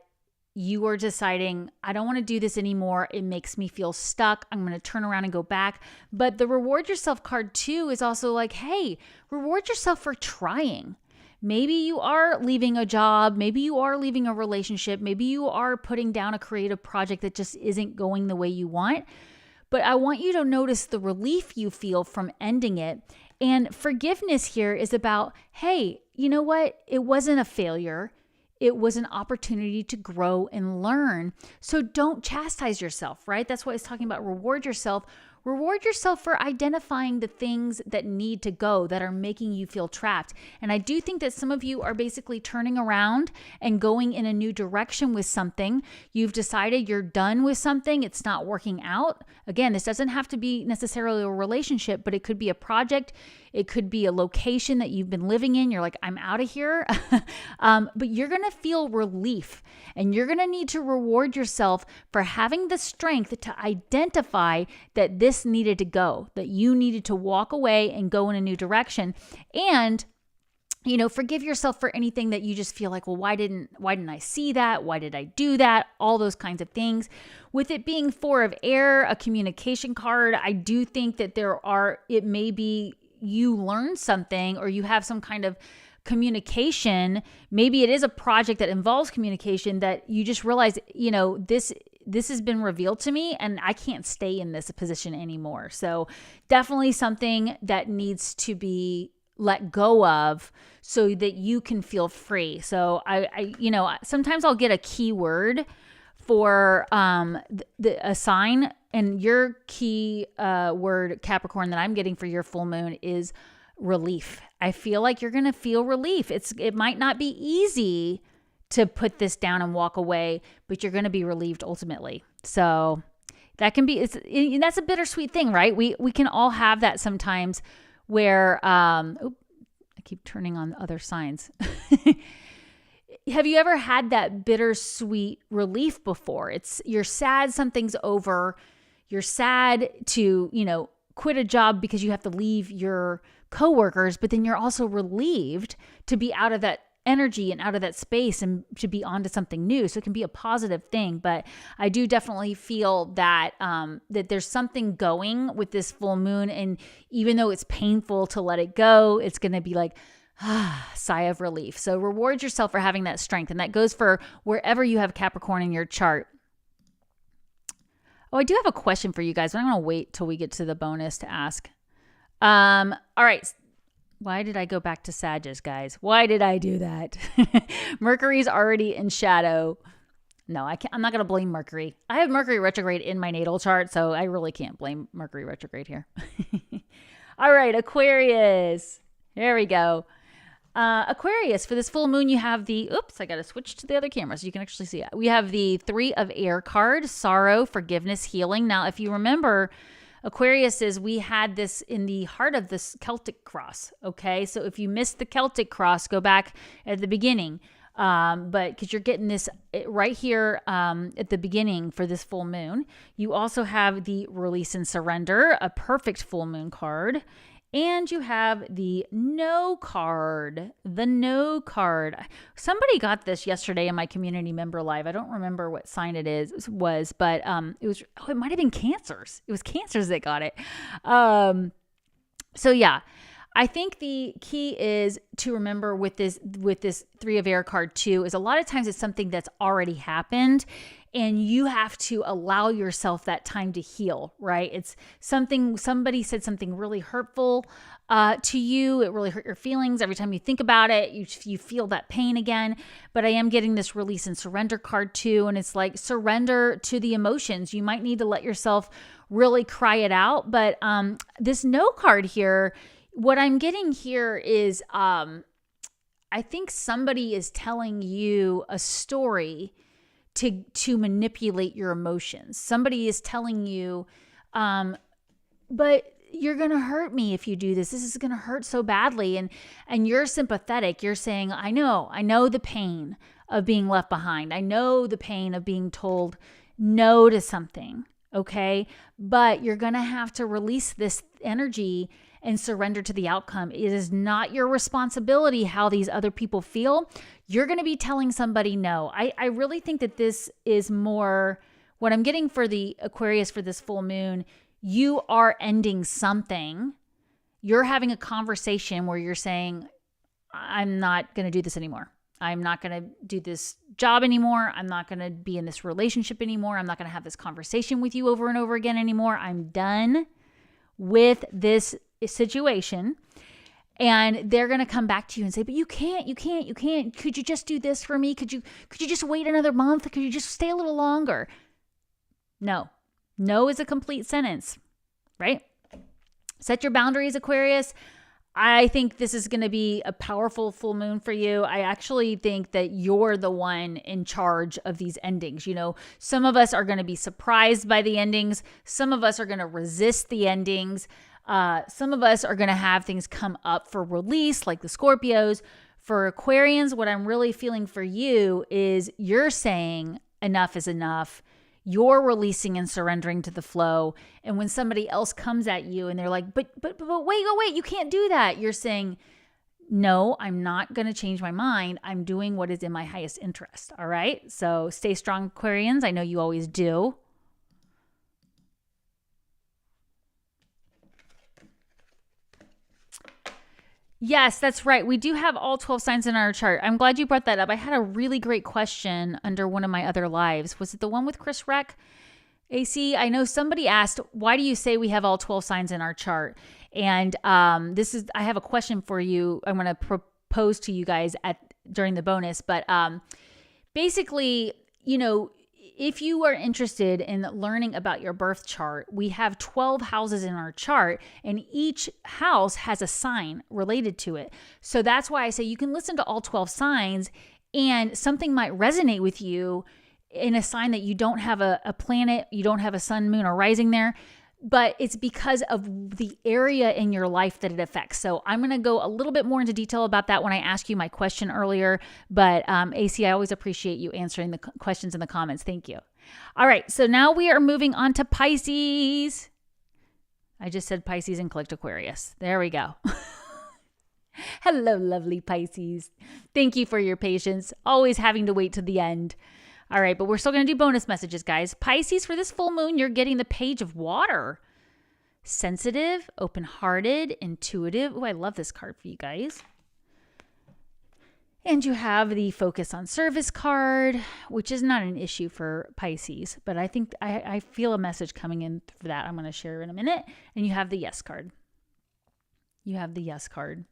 you are deciding, I don't want to do this anymore. It makes me feel stuck. I'm going to turn around and go back. But the reward yourself card too is also like, hey, reward yourself for trying. Maybe you are leaving a job. Maybe you are leaving a relationship. Maybe you are putting down a creative project that just isn't going the way you want. But I want you to notice the relief you feel from ending it. And forgiveness here is about, hey, you know what? It wasn't a failure. It was an opportunity to grow and learn. So don't chastise yourself, right? That's what it's talking about. Reward yourself. Reward yourself for identifying the things that need to go, that are making you feel trapped. And I do think that some of you are basically turning around and going in a new direction with something. You've decided you're done with something. It's not working out. Again, this doesn't have to be necessarily a relationship, but it could be a project. It could be a location that you've been living in. You're like, I'm out of here. But you're going to feel relief, and you're going to need to reward yourself for having the strength to identify that this needed to go, that you needed to walk away and go in a new direction. And forgive yourself for anything that you just feel like, well, why didn't I see that? Why did I do that? All those kinds of things. With it being 4 of air, a communication card, I do think that it may be you learn something, or you have some kind of communication. Maybe it is a project that involves communication that you just realize, this has been revealed to me and I can't stay in this position anymore. So definitely something that needs to be let go of so that you can feel free. So I sometimes I'll get a keyword for a sign, and your key word, Capricorn, that I'm getting for your full moon is relief. I feel like you're going to feel relief. It might not be easy to put this down and walk away, but you're going to be relieved ultimately. So that can be, that's a bittersweet thing, right? We can all have that sometimes where, I keep turning on other signs. Have you ever had that bittersweet relief before? You're sad something's over. You're sad to, quit a job because you have to leave your coworkers, but then you're also relieved to be out of that energy and out of that space and to be onto something new. So it can be a positive thing. But I do definitely feel that that there's something going with this full moon. And even though it's painful to let it go, it's going to be like, sigh of relief. So reward yourself for having that strength. And that goes for wherever you have Capricorn in your chart. Oh, I do have a question for you guys, but I'm going to wait till we get to the bonus to ask. All right. Why did I go back to Sagittarius, guys? Why did I do that? Mercury's already in shadow. No, I'm not going to blame Mercury. I have Mercury retrograde in my natal chart, so I really can't blame Mercury retrograde here. All right, Aquarius. There we go. Aquarius, for this full moon, you have the, oops, I got to switch to the other camera so you can actually see it. We have the 3 of Air card, sorrow, forgiveness, healing. Now, if you remember, Aquarius is, we had this in the heart of this Celtic cross, okay? So if you missed the Celtic cross, go back at the beginning. But because you're getting this right here at the beginning for this full moon. You also have the release and surrender, a perfect full moon card. And you have the no card, the no card. Somebody got this yesterday in my community member live. I don't remember what sign it was, but it might have been Cancers. It was Cancers that got it. So yeah, I think the key is to remember with this 3 of Air card too, is a lot of times it's something that's already happened. And you have to allow yourself that time to heal, right? It's somebody said something really hurtful to you. It really hurt your feelings. Every time you think about it, you feel that pain again. But I am getting this release and surrender card too. And it's like surrender to the emotions. You might need to let yourself really cry it out. But this no card here, what I'm getting here is I think somebody is telling you a story to manipulate your emotions. Somebody is telling you, but you're going to hurt me if you do this. This is going to hurt so badly. And you're sympathetic. You're saying, I know the pain of being left behind. I know the pain of being told no to something. Okay. But you're going to have to release this energy and surrender to the outcome. It is not your responsibility how these other people feel. You're going to be telling somebody no. I really think that this is more what I'm getting for the Aquarius for this full moon. You are ending something. You're having a conversation where you're saying, I'm not going to do this anymore. I'm not going to do this job anymore. I'm not going to be in this relationship anymore. I'm not going to have this conversation with you over and over again anymore. I'm done with this situation. And they're going to come back to you and say, but you can't. Could you just do this for me? Could you just wait another month? Could you just stay a little longer? No is a complete sentence, right? Set your boundaries, Aquarius. I think this is going to be a powerful full moon for you. I actually think that you're the one in charge of these endings. You know, some of us are going to be surprised by the endings. Some of us are going to resist the endings. Some of us are going to have things come up for release, like the Scorpios. For Aquarians, what I'm really feeling for you is you're saying enough is enough. You're releasing and surrendering to the flow. And when somebody else comes at you and they're like, but wait, you can't do that. You're saying, no, I'm not going to change my mind. I'm doing what is in my highest interest. All right. So stay strong, Aquarians. I know you always do. Yes, that's right. We do have all 12 signs in our chart. I'm glad you brought that up. I had a really great question under one of my other lives. Was it the one with Chris Reck? AC, I know somebody asked, why do you say we have all 12 signs in our chart? And I have a question for you. I'm going to propose to you guys during the bonus. But basically, you know, if you are interested in learning about your birth chart, we have 12 houses in our chart, and each house has a sign related to it. So that's why I say you can listen to all 12 signs, and something might resonate with you in a sign that you don't have a planet, you don't have a sun, moon, or rising there. But it's because of the area in your life that it affects. So I'm going to go a little bit more into detail about that when I ask you my question earlier. But AC, I always appreciate you answering the questions in the comments. Thank you. All right. So now we are moving on to Pisces. I just said Pisces and clicked Aquarius. There we go. Hello, lovely Pisces. Thank you for your patience, always having to wait to the end. All right, but we're still going to do bonus messages, guys. Pisces, for this full moon, you're getting the Page of Water. Sensitive, open-hearted, intuitive. Oh, I love this card for you guys. And you have the Focus on Service card, which is not an issue for Pisces, but I think I feel a message coming in for that I'm going to share in a minute. And you have the Yes card. You have the Yes card.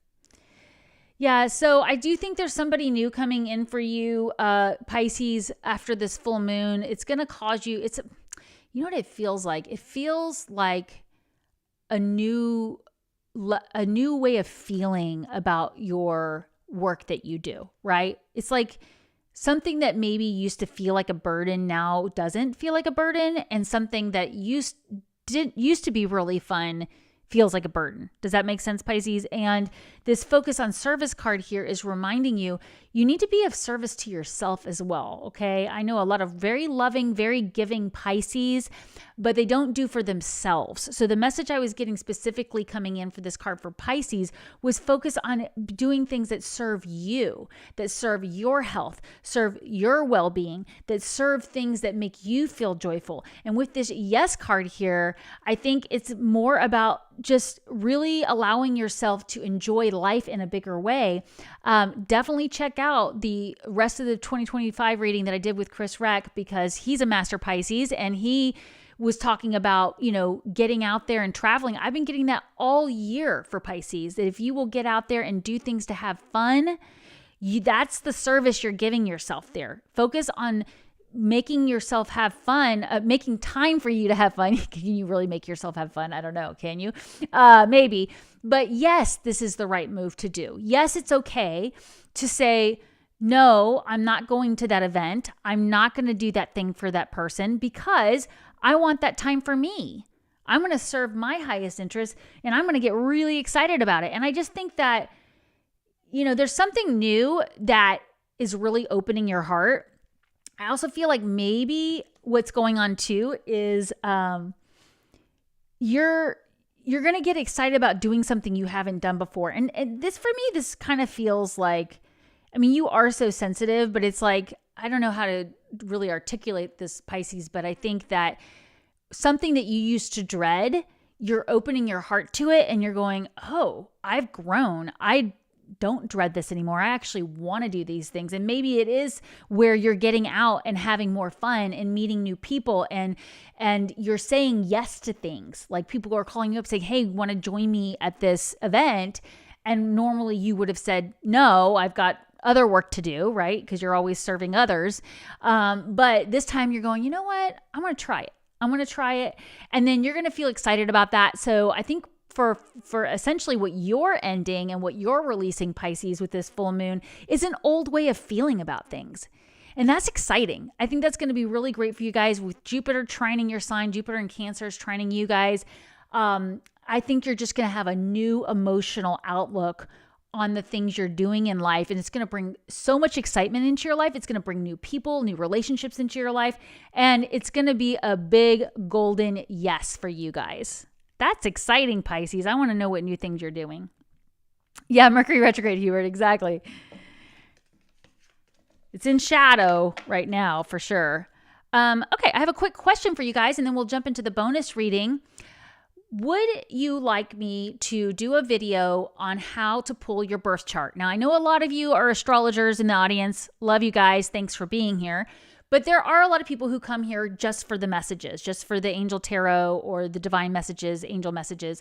Yeah, so I do think there's somebody new coming in for you, Pisces, after this full moon. It's going to cause you, you know what it feels like? It feels like a new way of feeling about your work that you do, right? It's like something that maybe used to feel like a burden now doesn't feel like a burden, and something that used to be really fun feels like a burden. Does that make sense, Pisces? And this Focus on Service card here is reminding you need to be of service to yourself as well, okay? I know a lot of very loving, very giving Pisces, but they don't do for themselves. So the message I was getting specifically coming in for this card for Pisces was focus on doing things that serve you, that serve your health, serve your well-being, that serve things that make you feel joyful. And with this Yes card here, I think it's more about just really allowing yourself to enjoy life in a bigger way. Definitely check out the rest of the 2025 reading that I did with Chris Reck, because he's a master Pisces and he was talking about, getting out there and traveling. I've been getting that all year for Pisces, that if you will get out there and do things to have fun, that's the service you're giving yourself there. Focus on making yourself have fun, making time for you to have fun. Can you really make yourself have fun? I don't know. Can you? Maybe. But yes, this is the right move to do. Yes, it's okay to say, no, I'm not going to that event. I'm not going to do that thing for that person because I want that time for me. I'm going to serve my highest interest and I'm going to get really excited about it. And I just think that, there's something new that is really opening your heart. I also feel like maybe what's going on too is you're going to get excited about doing something you haven't done before. And this, for me, this kind of feels like, you are so sensitive, but it's like, I don't know how to really articulate this, Pisces, but I think that something that you used to dread, you're opening your heart to it and you're going, oh, I've grown. I don't dread this anymore. I actually want to do these things. And maybe it is where you're getting out and having more fun and meeting new people, and you're saying yes to things. Like people are calling you up saying, hey, want to join me at this event? And normally you would have said, no, I've got other work to do, right? Because you're always serving others. But this time you're going, you know what? I'm going to try it. I'm going to try it. And then you're going to feel excited about that. So I think for essentially what you're ending and what you're releasing, Pisces, with this full moon is an old way of feeling about things. And that's exciting. I think that's going to be really great for you guys with Jupiter trining your sign. Jupiter in Cancer is trining you guys. I think you're just going to have a new emotional outlook on the things you're doing in life. And it's going to bring so much excitement into your life. It's going to bring new people, new relationships into your life. And it's going to be a big golden yes for you guys. That's exciting, Pisces. I want to know what new things you're doing. Yeah, Mercury retrograde, Hubert, exactly. It's in shadow right now, for sure. Okay, I have a quick question for you guys, and then we'll jump into the bonus reading. Would you like me to do a video on how to pull your birth chart? Now, I know a lot of you are astrologers in the audience. Love you guys. Thanks for being here. But there are a lot of people who come here just for the messages, just for the angel tarot or the divine messages, angel messages.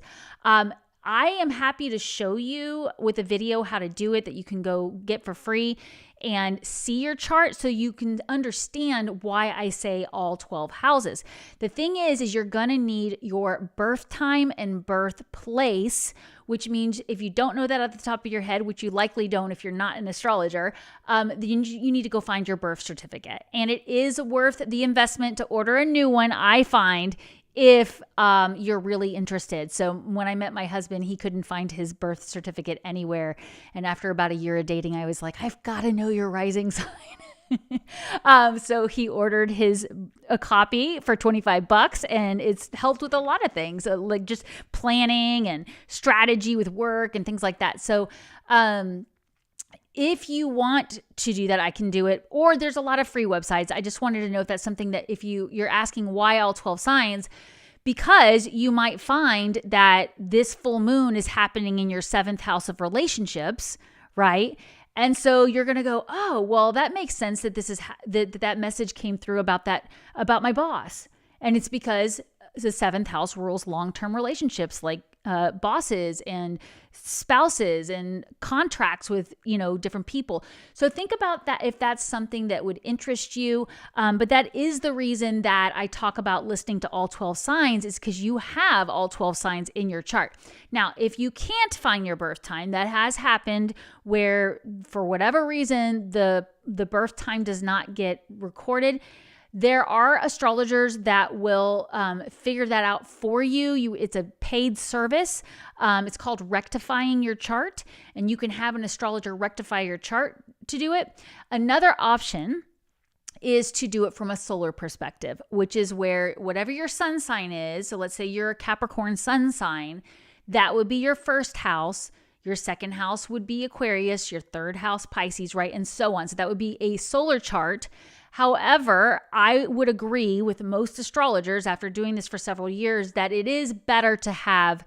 I am happy to show you with a video how to do it that you can go get for free and see your chart so you can understand why I say all 12 houses. The thing is you're going to need your birth time and birthplace, which means if you don't know that at the top of your head, which you likely don't if you're not an astrologer, then you need to go find your birth certificate. And it is worth the investment to order a new one, I find, if you're really interested. So when I met my husband, he couldn't find his birth certificate anywhere. And after about a year of dating, I was like, I've got to know your rising sign. So he ordered a copy for $25, and it's helped with a lot of things, like just planning and strategy with work and things like that. So, if you want to do that, I can do it. Or there's a lot of free websites. I just wanted to know if that's something that if you're asking why all 12 signs, because you might find that this full moon is happening in your 7th house of relationships, right? And so you're going to go, oh, well, that makes sense that this is that message came through about my boss. And it's because the 7th house rules long-term relationships, like bosses and spouses and contracts with, different people. So think about that if that's something that would interest you. But that is the reason that I talk about listening to all 12 signs, is because you have all 12 signs in your chart. Now, if you can't find your birth time, that has happened where for whatever reason, the birth time does not get recorded. There are astrologers that will figure that out for you. It's a paid service. It's called rectifying your chart, and you can have an astrologer rectify your chart to do it. Another option is to do it from a solar perspective, which is where whatever your sun sign is. So let's say you're a Capricorn sun sign, that would be your 1st house. Your 2nd house would be Aquarius, your 3rd house Pisces, right? And so on. So that would be a solar chart. However, I would agree with most astrologers after doing this for several years that it is better to have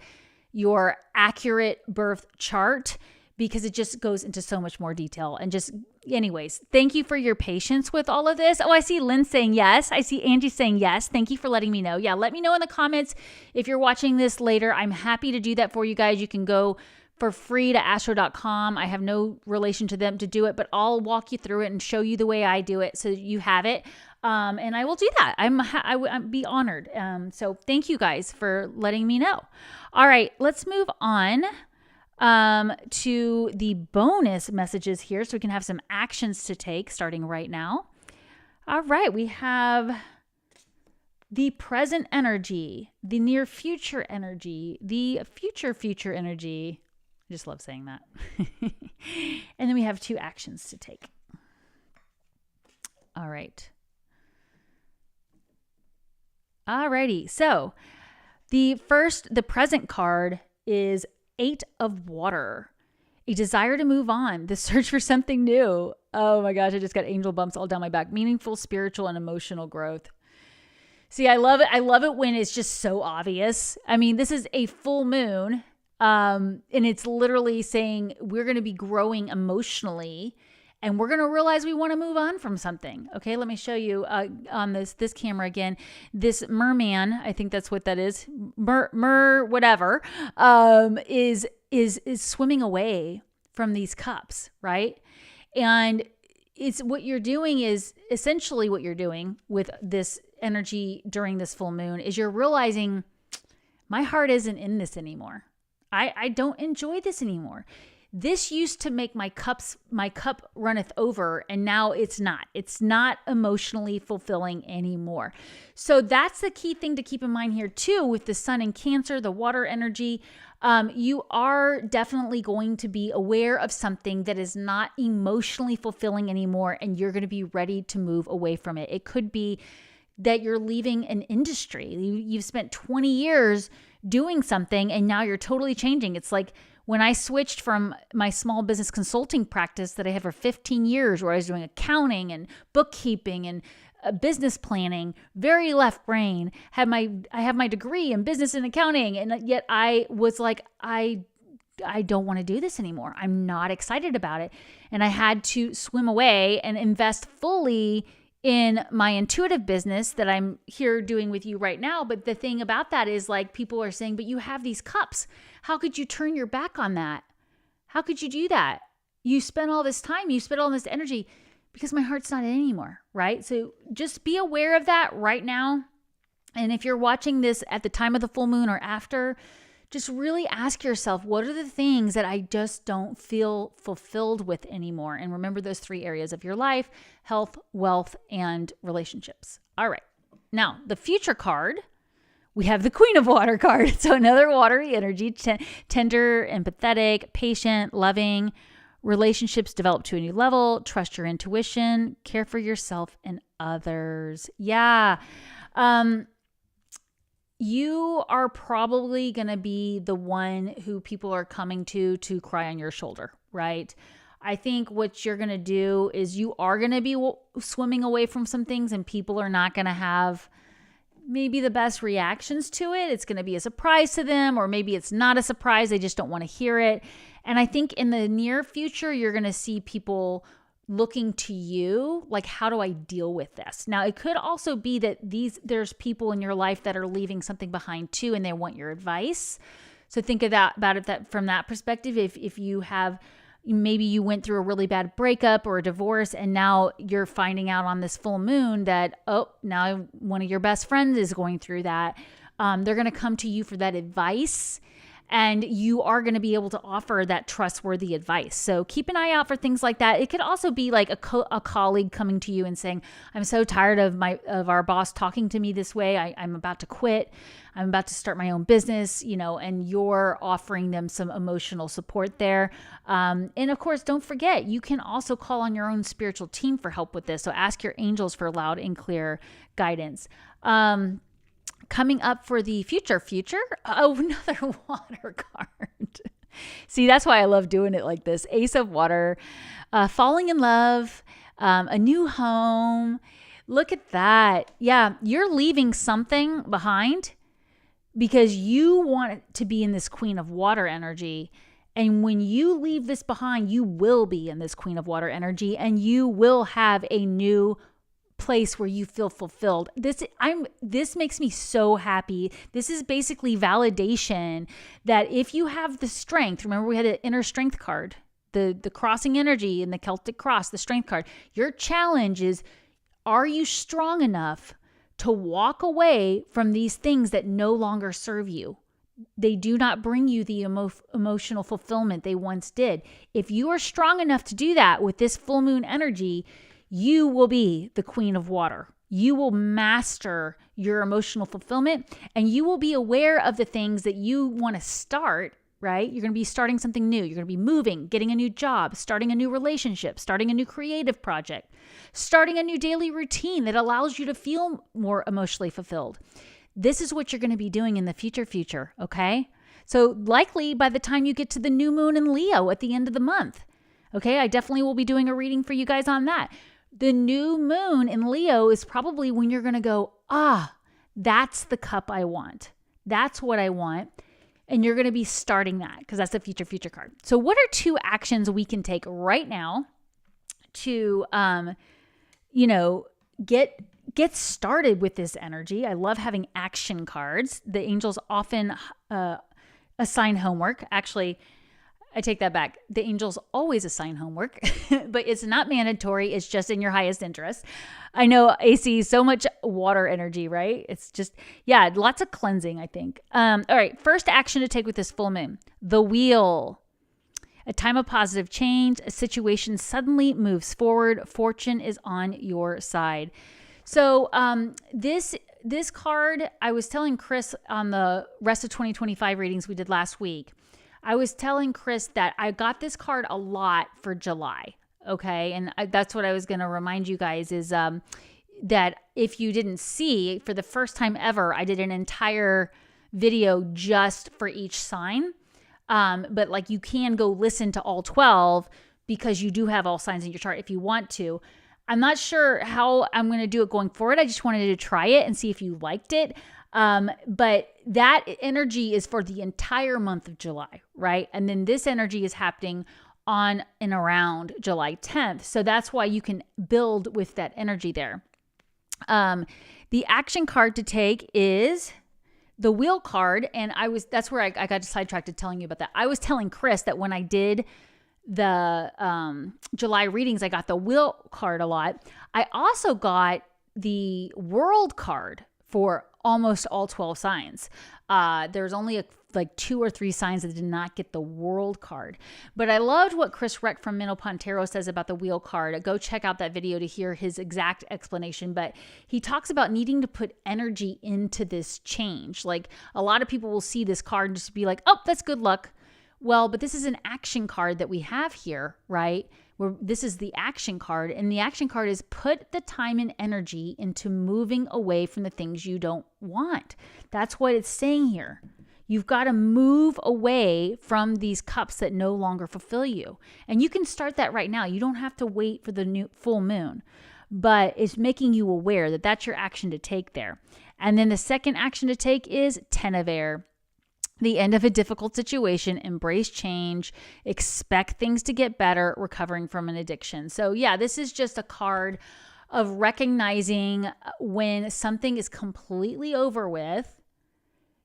your accurate birth chart, because it just goes into so much more detail. And just, anyways, thank you for your patience with all of this. Oh, I see Lynn saying yes. I see Angie saying yes. Thank you for letting me know. Yeah, let me know in the comments if you're watching this later. I'm happy to do that for you guys. You can go for free to astro.com. I have no relation to them to do it, but I'll walk you through it and show you the way I do it so you have it. And I will do that. I'd be honored. So thank you guys for letting me know. All right, let's move on to the bonus messages here so we can have some actions to take starting right now. All right, we have the present energy, the near future energy, the future energy. I just love saying that. And then we have 2 actions to take. All right. Alrighty. So the present card is 8 of Water. A desire to move on, the search for something new. Oh my gosh, I just got angel bumps all down my back. Meaningful, spiritual, and emotional growth. See, I love it. I love it when it's just so obvious. I mean, this is a full moon. And it's literally saying we're going to be growing emotionally, and we're going to realize we want to move on from something. Okay, let me show you on this camera again. This merman, I think that's what that is. Whatever, is swimming away from these cups, right? And it's what you're doing is essentially what you're doing with this energy during this full moon is you're realizing my heart isn't in this anymore. I don't enjoy this anymore. This used to make my cup runneth over, and now it's not. It's not emotionally fulfilling anymore. So that's the key thing to keep in mind here too with the sun in Cancer, the water energy. You are definitely going to be aware of something that is not emotionally fulfilling anymore, and you're going to be ready to move away from it. It could be that you're leaving an industry. You've spent 20 years doing something, and now you're totally changing. It's like when I switched from my small business consulting practice that I had for 15 years, where I was doing accounting and bookkeeping and business planning, very left brain, I have my degree in business and accounting, and yet I was like, I don't want to do this anymore. I'm not excited about it. And I had to swim away and invest fully in my intuitive business that I'm here doing with you right now. But the thing about that is, like, people are saying, but you have these cups. How could you turn your back on that? How could you do that? You spent all this time, you spent all this energy, because my heart's not in anymore, right? So just be aware of that right now. And if you're watching this at the time of the full moon or after, just really ask yourself, what are the things that I just don't feel fulfilled with anymore? And remember those 3 areas of your life: health, wealth, and relationships. All right. Now, the future card, we have the Queen of Water card. So another watery energy, tender, empathetic, patient, loving, Relationships develop to a new level. Trust your intuition. Care for yourself and others. Yeah. You are probably going to be the one who people are coming to cry on your shoulder, right? I think what you're going to do is you are going to be swimming away from some things, and people are not going to have maybe the best reactions to it. It's going to be a surprise to them, or maybe it's not a surprise. They just don't want to hear it. And I think in the near future, you're going to see people looking to you, like, how do I deal with this? Now, it could also be that there's people in your life that are leaving something behind too, and they want your advice. So think about it that from that perspective. If you have, maybe you went through a really bad breakup or a divorce, and now you're finding out on this full moon that, oh, now one of your best friends is going through that. They're going to come to you for that advice. And you are going to be able to offer that trustworthy advice. So keep an eye out for things like that. It could also be like a colleague coming to you and saying, I'm so tired of our boss talking to me this way. I'm about to quit. I'm about to start my own business, and you're offering them some emotional support there. And of course, don't forget, you can also call on your own spiritual team for help with this. So ask your angels for loud and clear guidance. Coming up for the future, oh, another water card. See, that's why I love doing it like this. Ace of Water, falling in love, a new home. Look at that. Yeah, you're leaving something behind because you want it to be in this Queen of Water energy. And when you leave this behind, you will be in this Queen of Water energy, and you will have a new place where you feel fulfilled. This makes me so happy. This is basically validation that if you have the strength, remember we had an inner strength card, the crossing energy in the Celtic cross, the strength card. Your challenge is, are you strong enough to walk away from these things that no longer serve you? They do not bring you the emotional fulfillment they once did. If you are strong enough to do that with this full moon energy, you will be the Queen of Water. You will master your emotional fulfillment, and you will be aware of the things that you want to start, right? You're going to be starting something new. You're going to be moving, getting a new job, starting a new relationship, starting a new creative project, starting a new daily routine that allows you to feel more emotionally fulfilled. This is what you're going to be doing in the future, okay? So likely by the time you get to the new moon in Leo at the end of the month, okay? I definitely will be doing a reading for you guys on that. The new moon in Leo is probably when you're going to go, that's the cup I want. That's what I want. And you're going to be starting that because that's the future card. So what are 2 actions we can take right now to, get started with this energy? I love having action cards. The angels often assign homework. Actually, I take that back. The angels always assign homework, but it's not mandatory. It's just in your highest interest. I know, AC, so much water energy, right? It's just, lots of cleansing, I think. All right, first action to take with this full moon. The wheel. A time of positive change. A situation suddenly moves forward. Fortune is on your side. So this card, I was telling Chris on the rest of 2025 readings we did last week, I was telling Chris that I got this card a lot for July, okay? And that's what I was going to remind you guys is that if you didn't see, for the first time ever, I did an entire video just for each sign. But like you can go listen to all 12 because you do have all signs in your chart if you want to. I'm not sure how I'm going to do it going forward. I just wanted to try it and see if you liked it. But that energy is for the entire month of July, right? And then this energy is happening on and around July 10th. So that's why you can build with that energy there. The action card to take is the wheel card. And that's where I got sidetracked telling you about that. I was telling Chris that when I did the July readings, I got the wheel card a lot. I also got the world card for almost all 12 signs. There's only like 2 or 3 signs that did not get the world card. But I loved what Chris Reck from Minopontero says about the wheel card. Go check out that video to hear his exact explanation. But he talks about needing to put energy into this change. Like a lot of people will see this card and just be like, oh, that's good luck. Well, but this is an action card that we have here, right? Where this is the action card, and the action card is put the time and energy into moving away from the things you don't want. That's what it's saying here. You've got to move away from these cups that no longer fulfill you. And you can start that right now. You don't have to wait for the new full moon, but it's making you aware that that's your action to take there. And then the second action to take is 10 of air. The end of a difficult situation, embrace change, expect things to get better, recovering from an addiction. So yeah, this is just a card of recognizing when something is completely over with,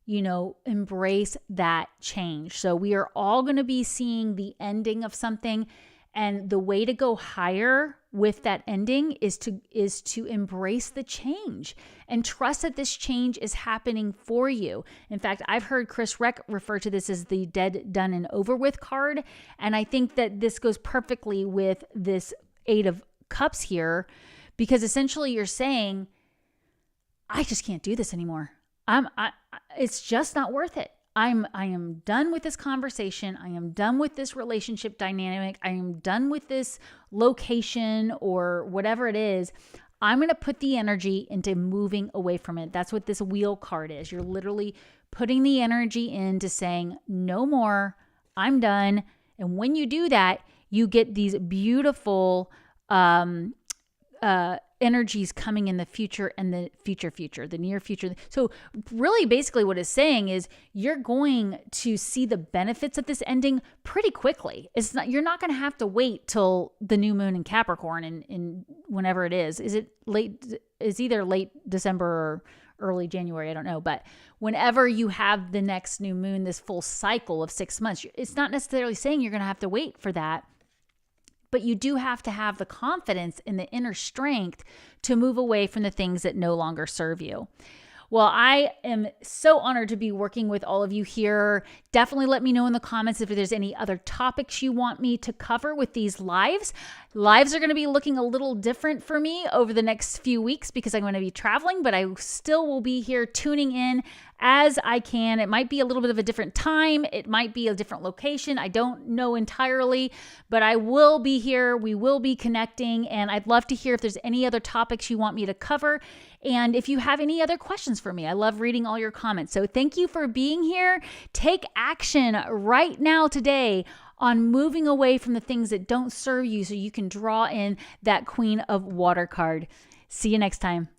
embrace that change. So we are all going to be seeing the ending of something. And the way to go higher with that ending is to embrace the change and trust that this change is happening for you. In fact, I've heard Chris Reck refer to this as the dead, done, and over with card. And I think that this goes perfectly with this 8 of Cups here, because essentially you're saying, I just can't do this anymore. It's just not worth it. I am done with this conversation. I am done with this relationship dynamic. I am done with this location or whatever it is. I'm going to put the energy into moving away from it. That's what this wheel card is. You're literally putting the energy into saying, no more, I'm done. And when you do that, you get these beautiful energies coming in the future and the future, the near future. So really basically what it's saying is you're going to see the benefits of this ending pretty quickly. You're not going to have to wait till the new moon in Capricorn in whenever it is. Is it late? It's either late December or early January. I don't know. But whenever you have the next new moon, this full cycle of 6 months, it's not necessarily saying you're going to have to wait for that. But you do have to have the confidence and the inner strength to move away from the things that no longer serve you. Well, I am so honored to be working with all of you here. Definitely let me know in the comments if there's any other topics you want me to cover with these lives. Lives are going to be looking a little different for me over the next few weeks because I'm going to be traveling, but I still will be here tuning in as I can. It might be a little bit of a different time. It might be a different location. I don't know entirely, but I will be here. We will be connecting, and I'd love to hear if there's any other topics you want me to cover. And if you have any other questions for me, I love reading all your comments. So thank you for being here. Take action right now today on moving away from the things that don't serve you so you can draw in that Queen of Water card. See you next time.